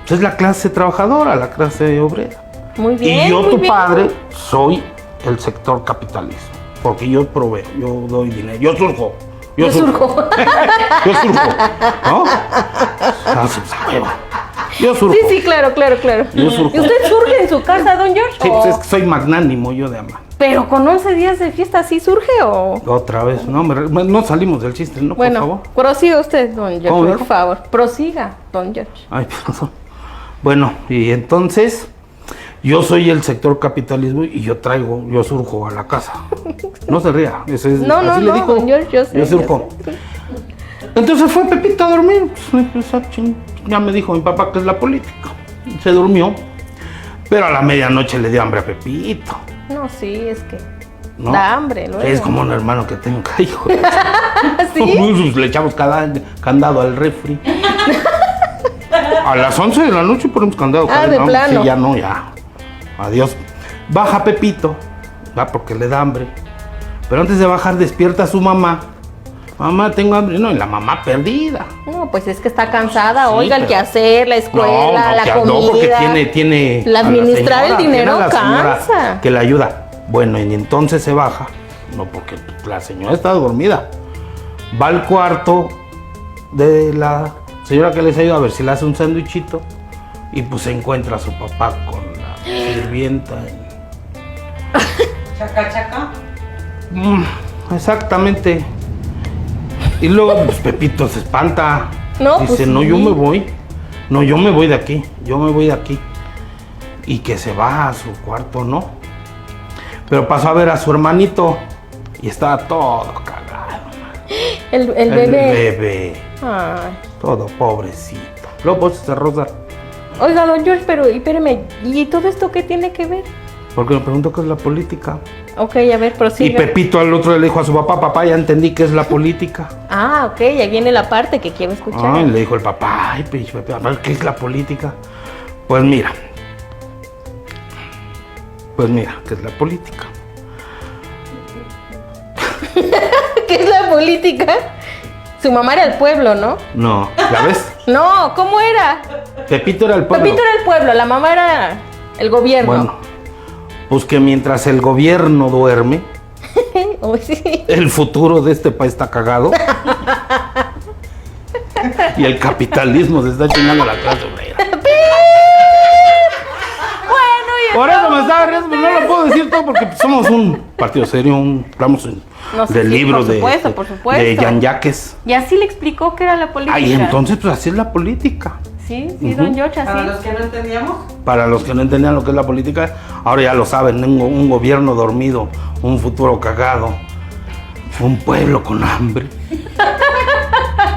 pues es la clase trabajadora, la clase obrera. Muy bien. Y yo, muy tu bien. padre, soy el sector capitalismo. Porque yo proveo, yo doy dinero, yo surjo. Yo surjo. Yo surjo. ¿No? Ah, pues, huevo. Yo surjo. Sí, claro. Yo surjo. ¿Y usted surge en su casa, don George? Sí, ¿O- pues es que soy magnánimo yo de amar. Pero con 11 días de fiesta, ¿sí surge o...? Otra vez, no salimos del chiste, ¿no? Por Bueno, favor. prosiga usted, don George, ¿Cómo por dijo? favor. Prosiga, don George. Ay, perdón. Bueno, y entonces yo soy el sector capitalismo y yo surjo a la casa. No se ría, eso es, No, así le no, dijo. don George, yo sé, Yo surjo. yo sé, Entonces fue Pepito a dormir. Ya me dijo mi papá que es la política. Se durmió. Pero a la medianoche le dio hambre a Pepito. No, sí, es que ¿no? da hambre, ¿no? Es como un hermano que tengo acá, hijo. ¿Sí? Le echamos candado al refri. A las 11 de la noche ponemos candado. Ah, de no, plano. Sí, ya no, ya. Adiós. Baja Pepito, va porque le da hambre. Pero antes de bajar despierta a su mamá. Mamá, tengo hambre. No, y la mamá perdida. No, pues es que está cansada. Sí, Oiga, el pero- quehacer, la escuela, la comida. No, porque tiene La a la administrar el señora, dinero tiene a la señora cansa. que le ayuda. Bueno, y entonces se baja. No, porque la señora está dormida. Va al cuarto de la señora que les ayuda a ver si le hace un sándwichito. Y pues se encuentra a su papá con la sirvienta. Chaca. Exactamente. Y luego pues Pepito se espanta. No, Dice, pues no, sí. yo me voy. No, yo me voy de aquí. Yo me voy de aquí. Y que se va a su cuarto, ¿no? Pero pasó a ver a su hermanito y estaba todo cagado. El El bebé. bebé. Ay. Todo pobrecito. Luego pues se rosa. Oiga, don George, pero espéreme, ¿y todo esto qué tiene que ver? Porque me preguntó qué es la política. Ok, a ver, Y prosiga. Pepito al otro le dijo a su papá, papá, ya entendí qué es la política. Ah, ok, ahí viene la parte que quiero escuchar. Ay, le dijo el papá, ay, pinche Pepe, a ver, ¿qué es la política? Pues mira, ¿qué es la política? ¿Qué es la política? Su mamá era el pueblo, ¿no? No, ¿ya ves? No, ¿cómo era? Pepito era el pueblo. Pepito era el pueblo, la mamá era el gobierno. Bueno, Pues que mientras el gobierno duerme, Uy, sí. el futuro de este país está cagado. Y el capitalismo se está chingando a la clase obrera. Bueno, y Por eso me estaba riendo, pero no lo puedo decir todo porque somos un partido serio, hablamos No sé, de sí, libros por supuesto, por supuesto. de Jean-Jacques. Y así le explicó que era la política. Ay, entonces pues así es la política. Sí, don George, así. Para los que no entendíamos. Para los que no entendían lo que es la política, ahora ya lo saben, un gobierno dormido, un futuro cagado, un pueblo con hambre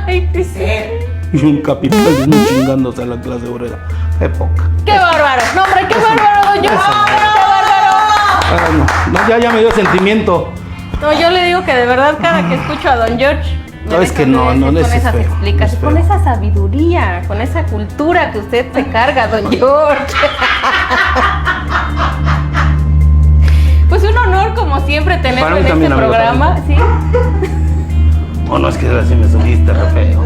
Ay, sí. y un capitalismo chingándose a la clase obrera. Qué poca. ¡Qué bárbaro! ¡No, hombre, qué bárbaro, don George! ¡Qué bárbaro! Ya me dio sentimiento. No, yo le digo que de verdad cada que escucho a don George No, es que no con es esas feo, explicaciones, es con feo. esa sabiduría, con esa cultura que usted se carga, don George. Pues un honor como siempre tenerlo Para mí en este también, amigo, programa, ¿sí? Oh, no, es que así me subiste re feo.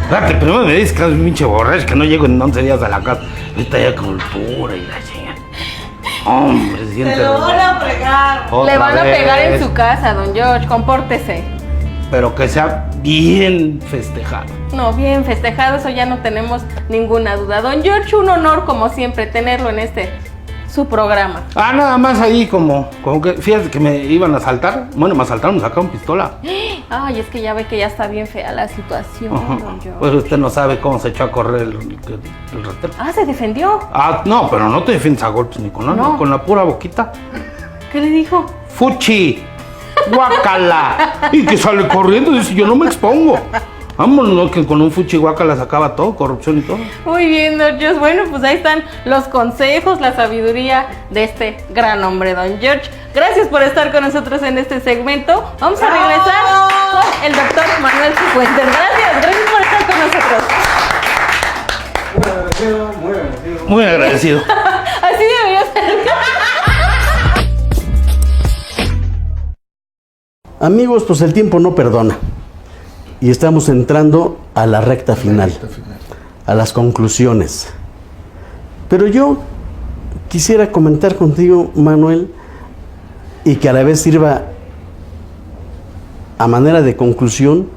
Fíjate, primero me dices que es un pinche borracho, que no llego en 11 días a la casa. Ahorita ya cultura y la chinga. Hombre, se siente. Te lo van a fregar. Otra Le van a pegar en vez. su casa, don George, compórtese. Pero que sea bien festejado. No, bien festejado, eso ya no tenemos ninguna duda. Don George, un honor como siempre tenerlo en su programa. Ah, nada más ahí como que, fíjate que me iban a asaltar. Bueno, me asaltaron, me sacaron pistola. Ay, es que ya ve que ya está bien fea la situación, Ajá. don George. Pues usted no sabe cómo se echó a correr el ratero. Ah, ¿se defendió? Ah, no, pero no te defiendes a golpes ni con nada, No. con la pura boquita. ¿Qué le dijo? ¡Fuchi! ¡Guácala! Y que sale corriendo y dice, yo no me expongo. Vámonos, que con un fuchi guácala se acaba todo, corrupción y todo. Muy bien, don George. Bueno, pues ahí están los consejos, la sabiduría de este gran hombre, don George. Gracias por estar con nosotros en este segmento. Vamos a regresar con el doctor Manuel Cifuentes. Gracias por estar con nosotros. Muy agradecido. Así debería ser. Amigos, pues el tiempo no perdona. Y estamos entrando a la recta final, a las conclusiones. Pero yo quisiera comentar contigo, Manuel, y que a la vez sirva a manera de conclusión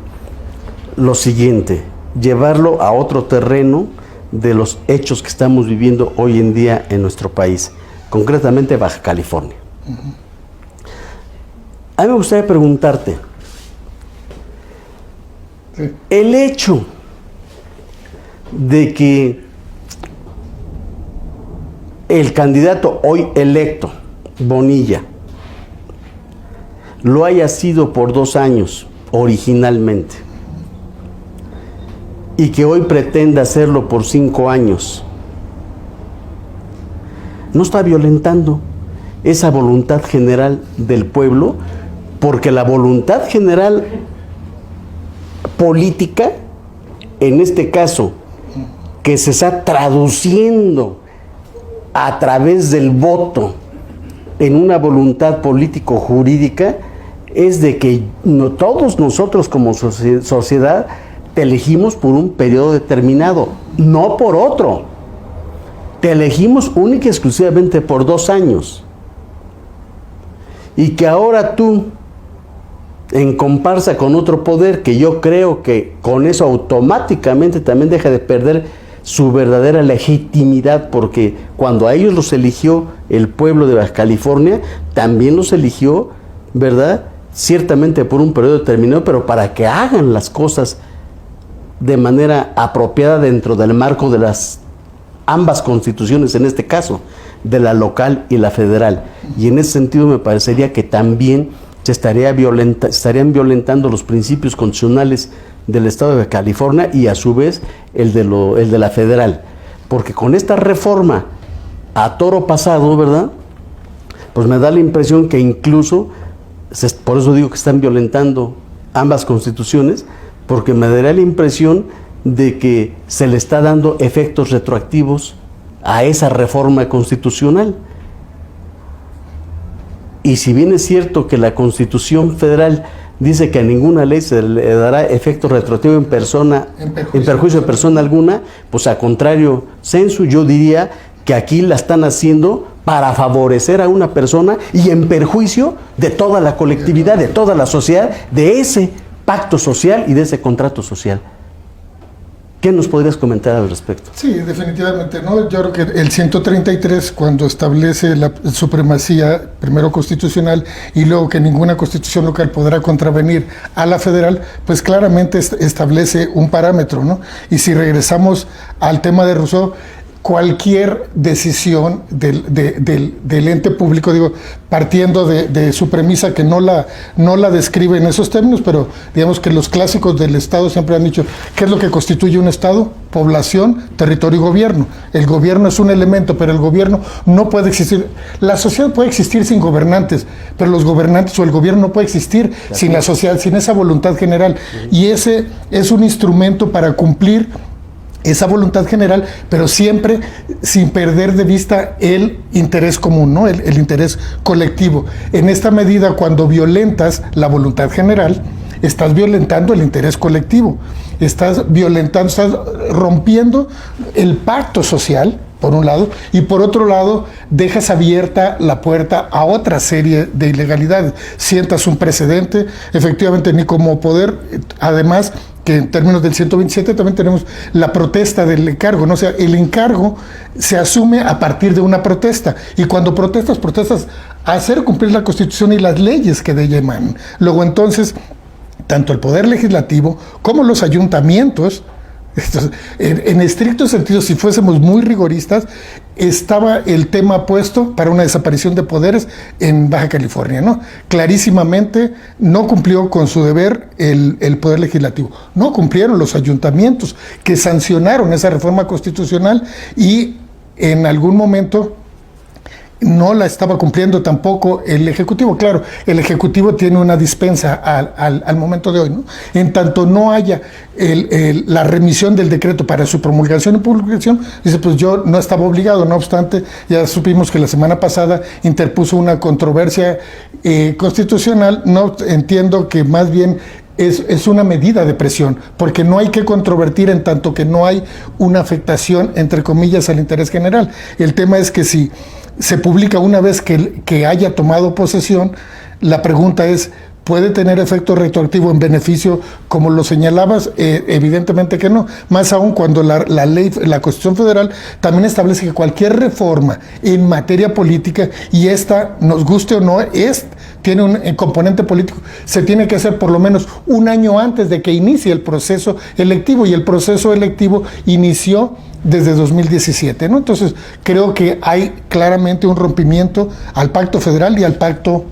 lo siguiente, llevarlo a otro terreno de los hechos que estamos viviendo hoy en día en nuestro país, concretamente Baja California. A mí me gustaría preguntarte, el hecho de que el candidato hoy electo, Bonilla, lo haya sido por 2 años originalmente y que hoy pretenda hacerlo por 5 años, no está violentando esa voluntad general del pueblo, porque la voluntad general política, en este caso, que se está traduciendo a través del voto en una voluntad político-jurídica, es de que todos nosotros como sociedad te elegimos por un periodo determinado, no por otro. Te elegimos única y exclusivamente por 2 años. Y que ahora tú, en comparsa con otro poder, que yo creo que con eso automáticamente también deja de perder su verdadera legitimidad, porque cuando a ellos los eligió el pueblo de Baja California, también los eligió, ¿verdad?, ciertamente por un periodo determinado, pero para que hagan las cosas de manera apropiada dentro del marco de las ambas constituciones, en este caso, de la local y la federal. Y en ese sentido me parecería que también se estarían violentando los principios constitucionales del Estado de California y a su vez el de la federal. Porque con esta reforma a toro pasado, ¿verdad?, pues me da la impresión que incluso, por eso digo que están violentando ambas constituciones, porque me daría la impresión de que se le está dando efectos retroactivos a esa reforma constitucional. Y si bien es cierto que la Constitución Federal dice que a ninguna ley se le dará efecto retroactivo en perjuicio de persona alguna, pues a contrario sensu, yo diría que aquí la están haciendo para favorecer a una persona y en perjuicio de toda la colectividad, de toda la sociedad, de ese pacto social y de ese contrato social. ¿Qué nos podrías comentar al respecto? Sí, definitivamente, ¿no? Yo creo que el 133, cuando establece la supremacía, primero constitucional, y luego que ninguna constitución local podrá contravenir a la federal, pues claramente establece un parámetro, ¿no? Y si regresamos al tema de Rousseau, cualquier decisión del ente público, digo, partiendo de su premisa que no la describe en esos términos, pero digamos que los clásicos del Estado siempre han dicho, ¿qué es lo que constituye un Estado? Población, territorio y gobierno. El gobierno es un elemento, pero el gobierno no puede existir. La sociedad puede existir sin gobernantes, pero los gobernantes o el gobierno no puede existir sin la sociedad, sin esa voluntad general. Y ese es un instrumento para cumplir esa voluntad general, pero siempre sin perder de vista el interés común, ¿no? El interés colectivo. En esta medida, cuando violentas la voluntad general, estás violentando el interés colectivo, estás violentando, estás rompiendo el pacto social, por un lado, y por otro lado, dejas abierta la puerta a otra serie de ilegalidades. Sientas un precedente, efectivamente, ni como poder, además, que en términos del 127 también tenemos la protesta del encargo, ¿no? O sea, el encargo se asume a partir de una protesta, y cuando protestas a hacer cumplir la Constitución y las leyes que de ella emanan. Luego entonces, tanto el Poder Legislativo como los ayuntamientos, en estricto sentido, si fuésemos muy rigoristas, estaba el tema puesto para una desaparición de poderes en Baja California, ¿no? Clarísimamente no cumplió con su deber el Poder Legislativo, no cumplieron los ayuntamientos que sancionaron esa reforma constitucional, y en algún momento no la estaba cumpliendo tampoco el Ejecutivo. Claro, el Ejecutivo tiene una dispensa al momento de hoy, ¿no? En tanto no haya la remisión del decreto para su promulgación y publicación, dice, pues yo no estaba obligado. No obstante, ya supimos que la semana pasada interpuso una controversia constitucional. No entiendo que más bien es una medida de presión, porque no hay que controvertir en tanto que no hay una afectación, entre comillas, al interés general. El tema es que si se publica una vez que haya tomado posesión, la pregunta es, ¿puede tener efecto retroactivo en beneficio, como lo señalabas? Evidentemente que no. Más aún cuando la ley, la Constitución Federal también establece que cualquier reforma en materia política, y esta, nos guste o no, tiene un componente político, se tiene que hacer por lo menos un año antes de que inicie el proceso electivo, y el proceso electivo inició desde 2017, ¿no? Entonces, creo que hay claramente un rompimiento al pacto federal y al pacto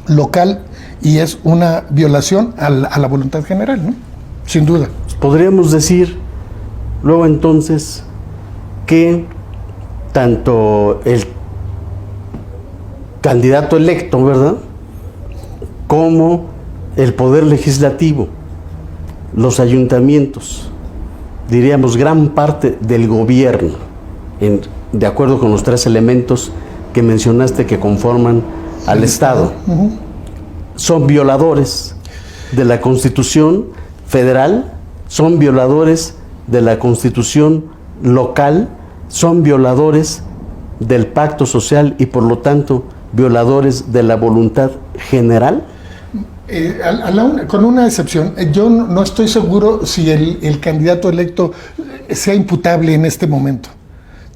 local, y es una violación a la voluntad general, ¿no? Sin duda. Podríamos decir luego entonces que tanto el candidato electo, ¿verdad?, como el Poder Legislativo, los ayuntamientos, diríamos gran parte del gobierno, de acuerdo con los tres elementos que mencionaste que conforman al Estado, son violadores de la Constitución federal, son violadores de la Constitución local, son violadores del pacto social y por lo tanto violadores de la voluntad general. Con una excepción, yo no estoy seguro si el candidato electo sea imputable en este momento,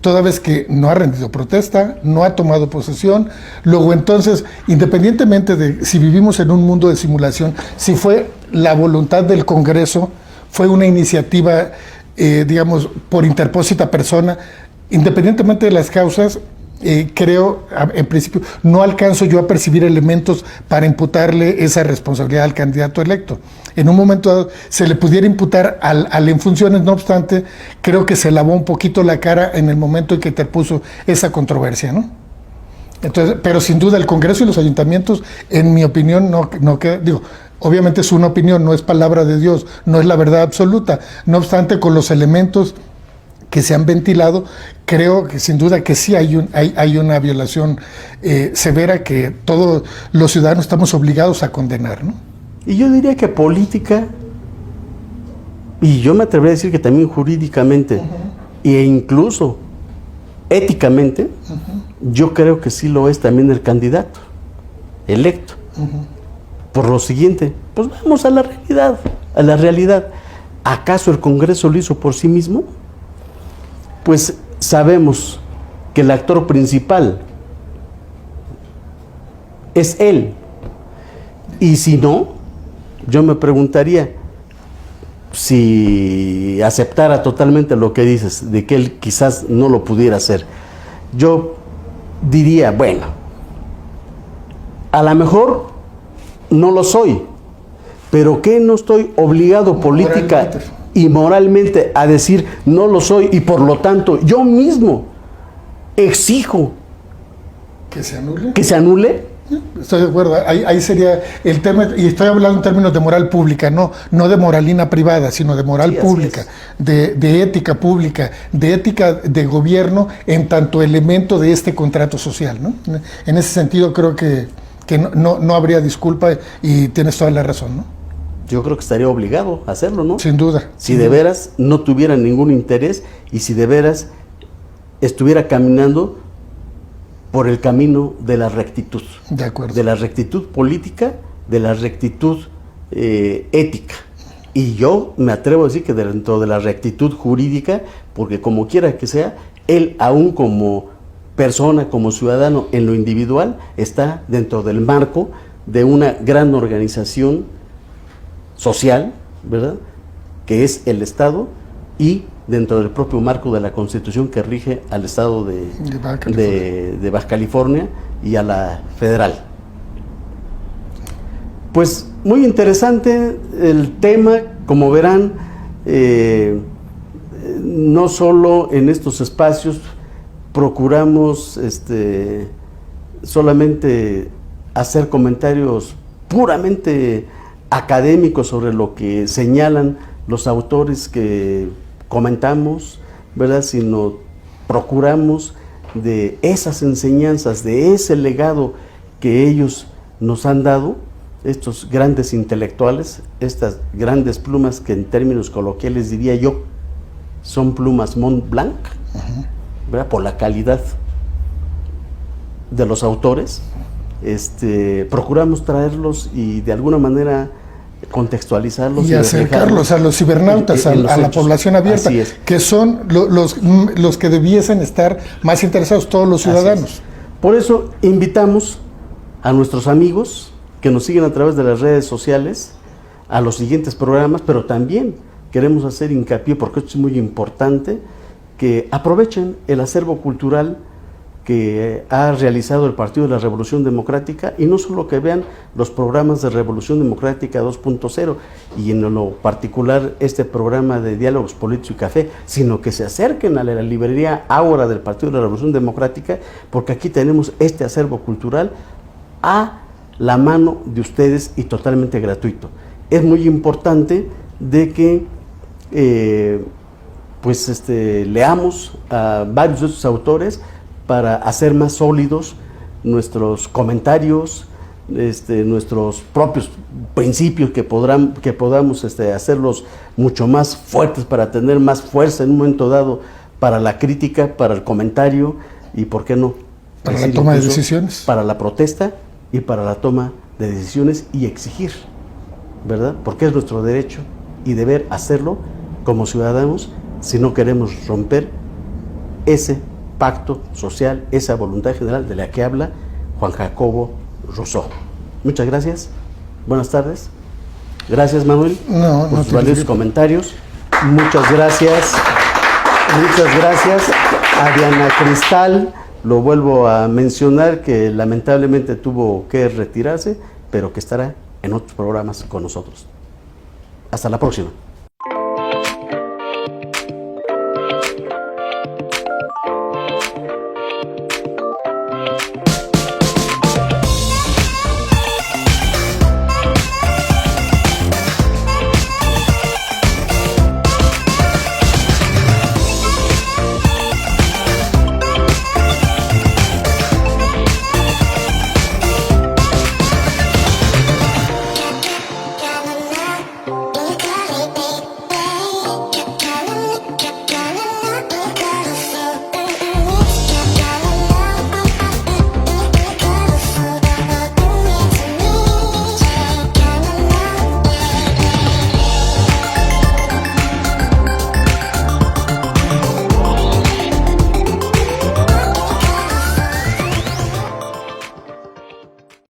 toda vez que no ha rendido protesta, no ha tomado posesión. Luego entonces, independientemente de si vivimos en un mundo de simulación, si fue la voluntad del Congreso, fue una iniciativa, digamos, por interpósita persona, independientemente de las causas, creo, en principio, no alcanzo yo a percibir elementos para imputarle esa responsabilidad al candidato electo. En un momento dado se le pudiera imputar al en funciones, no obstante, creo que se lavó un poquito la cara en el momento en que interpuso esa controversia, ¿no? Entonces, pero sin duda el Congreso y los ayuntamientos, en mi opinión, no queda, digo, obviamente es una opinión, no es palabra de Dios, no es la verdad absoluta. No obstante, con los elementos que se han ventilado, creo que sin duda que sí hay una violación severa que todos los ciudadanos estamos obligados a condenar, ¿no? Y yo diría que política, y yo me atrevería a decir que también jurídicamente, e incluso éticamente, yo creo que sí lo es también el candidato electo. Por lo siguiente, pues vamos a la realidad, ¿Acaso el Congreso lo hizo por sí mismo? Pues sabemos que el actor principal es él. Y si no, yo me preguntaría si aceptara totalmente lo que dices, de que él quizás no lo pudiera hacer. Yo diría, bueno, a lo mejor no lo soy, pero que no estoy obligado política y moralmente a decir no lo soy, y por lo tanto yo mismo exijo que se anule. Estoy de acuerdo, ahí sería el tema, y estoy hablando en términos de moral pública, no de moralina privada, sino de moral pública, de ética pública, de ética de gobierno en tanto elemento de este contrato social, ¿no? En ese sentido creo que no habría disculpa, y tienes toda la razón, ¿no? Yo creo que estaría obligado a hacerlo, ¿no? Sin duda. Si de veras no tuviera ningún interés y si de veras estuviera caminando por el camino de la rectitud. De acuerdo. De la rectitud política, de la rectitud ética. Y yo me atrevo a decir que dentro de la rectitud jurídica, porque como quiera que sea, él aún como persona, como ciudadano en lo individual, está dentro del marco de una gran organización social, ¿verdad?, que es el Estado, y dentro del propio marco de la Constitución que rige al Estado de Baja California y a la federal. Pues muy interesante el tema, como verán, no solo en estos espacios procuramos solamente hacer comentarios puramente académicos sobre lo que señalan los autores que comentamos, ¿verdad?, sino procuramos de esas enseñanzas, de ese legado que ellos nos han dado, estos grandes intelectuales, estas grandes plumas que en términos coloquiales diría yo, son plumas Mont Blanc, ¿verdad?, por la calidad de los autores. Procuramos traerlos y de alguna manera contextualizarlos y acercarlos a los cibernautas, a la población abierta, que son los que debiesen estar más interesados, todos los ciudadanos. Por eso invitamos a nuestros amigos que nos siguen a través de las redes sociales a los siguientes programas, pero también queremos hacer hincapié, porque esto es muy importante, que aprovechen el acervo cultural que ha realizado el Partido de la Revolución Democrática, y no solo que vean los programas de Revolución Democrática 2.0 y en lo particular este programa de Diálogos Políticos y Café, sino que se acerquen a la librería Ágora del Partido de la Revolución Democrática, porque aquí tenemos este acervo cultural a la mano de ustedes y totalmente gratuito. Es muy importante de que leamos a varios de estos autores para hacer más sólidos nuestros comentarios, nuestros propios principios, que podamos hacerlos mucho más fuertes, para tener más fuerza en un momento dado para la crítica, para el comentario y, ¿por qué no?, para la toma de decisiones, para la protesta y para la toma de decisiones, y exigir, ¿verdad?, porque es nuestro derecho y deber hacerlo como ciudadanos, si no queremos romper ese pacto social, esa voluntad general de la que habla Juan Jacobo Rousseau. Muchas gracias, buenas tardes. Gracias, Manuel, por tus valiosos comentarios. Muchas gracias a Diana Cristal, lo vuelvo a mencionar, que lamentablemente tuvo que retirarse, pero que estará en otros programas con nosotros. Hasta la próxima.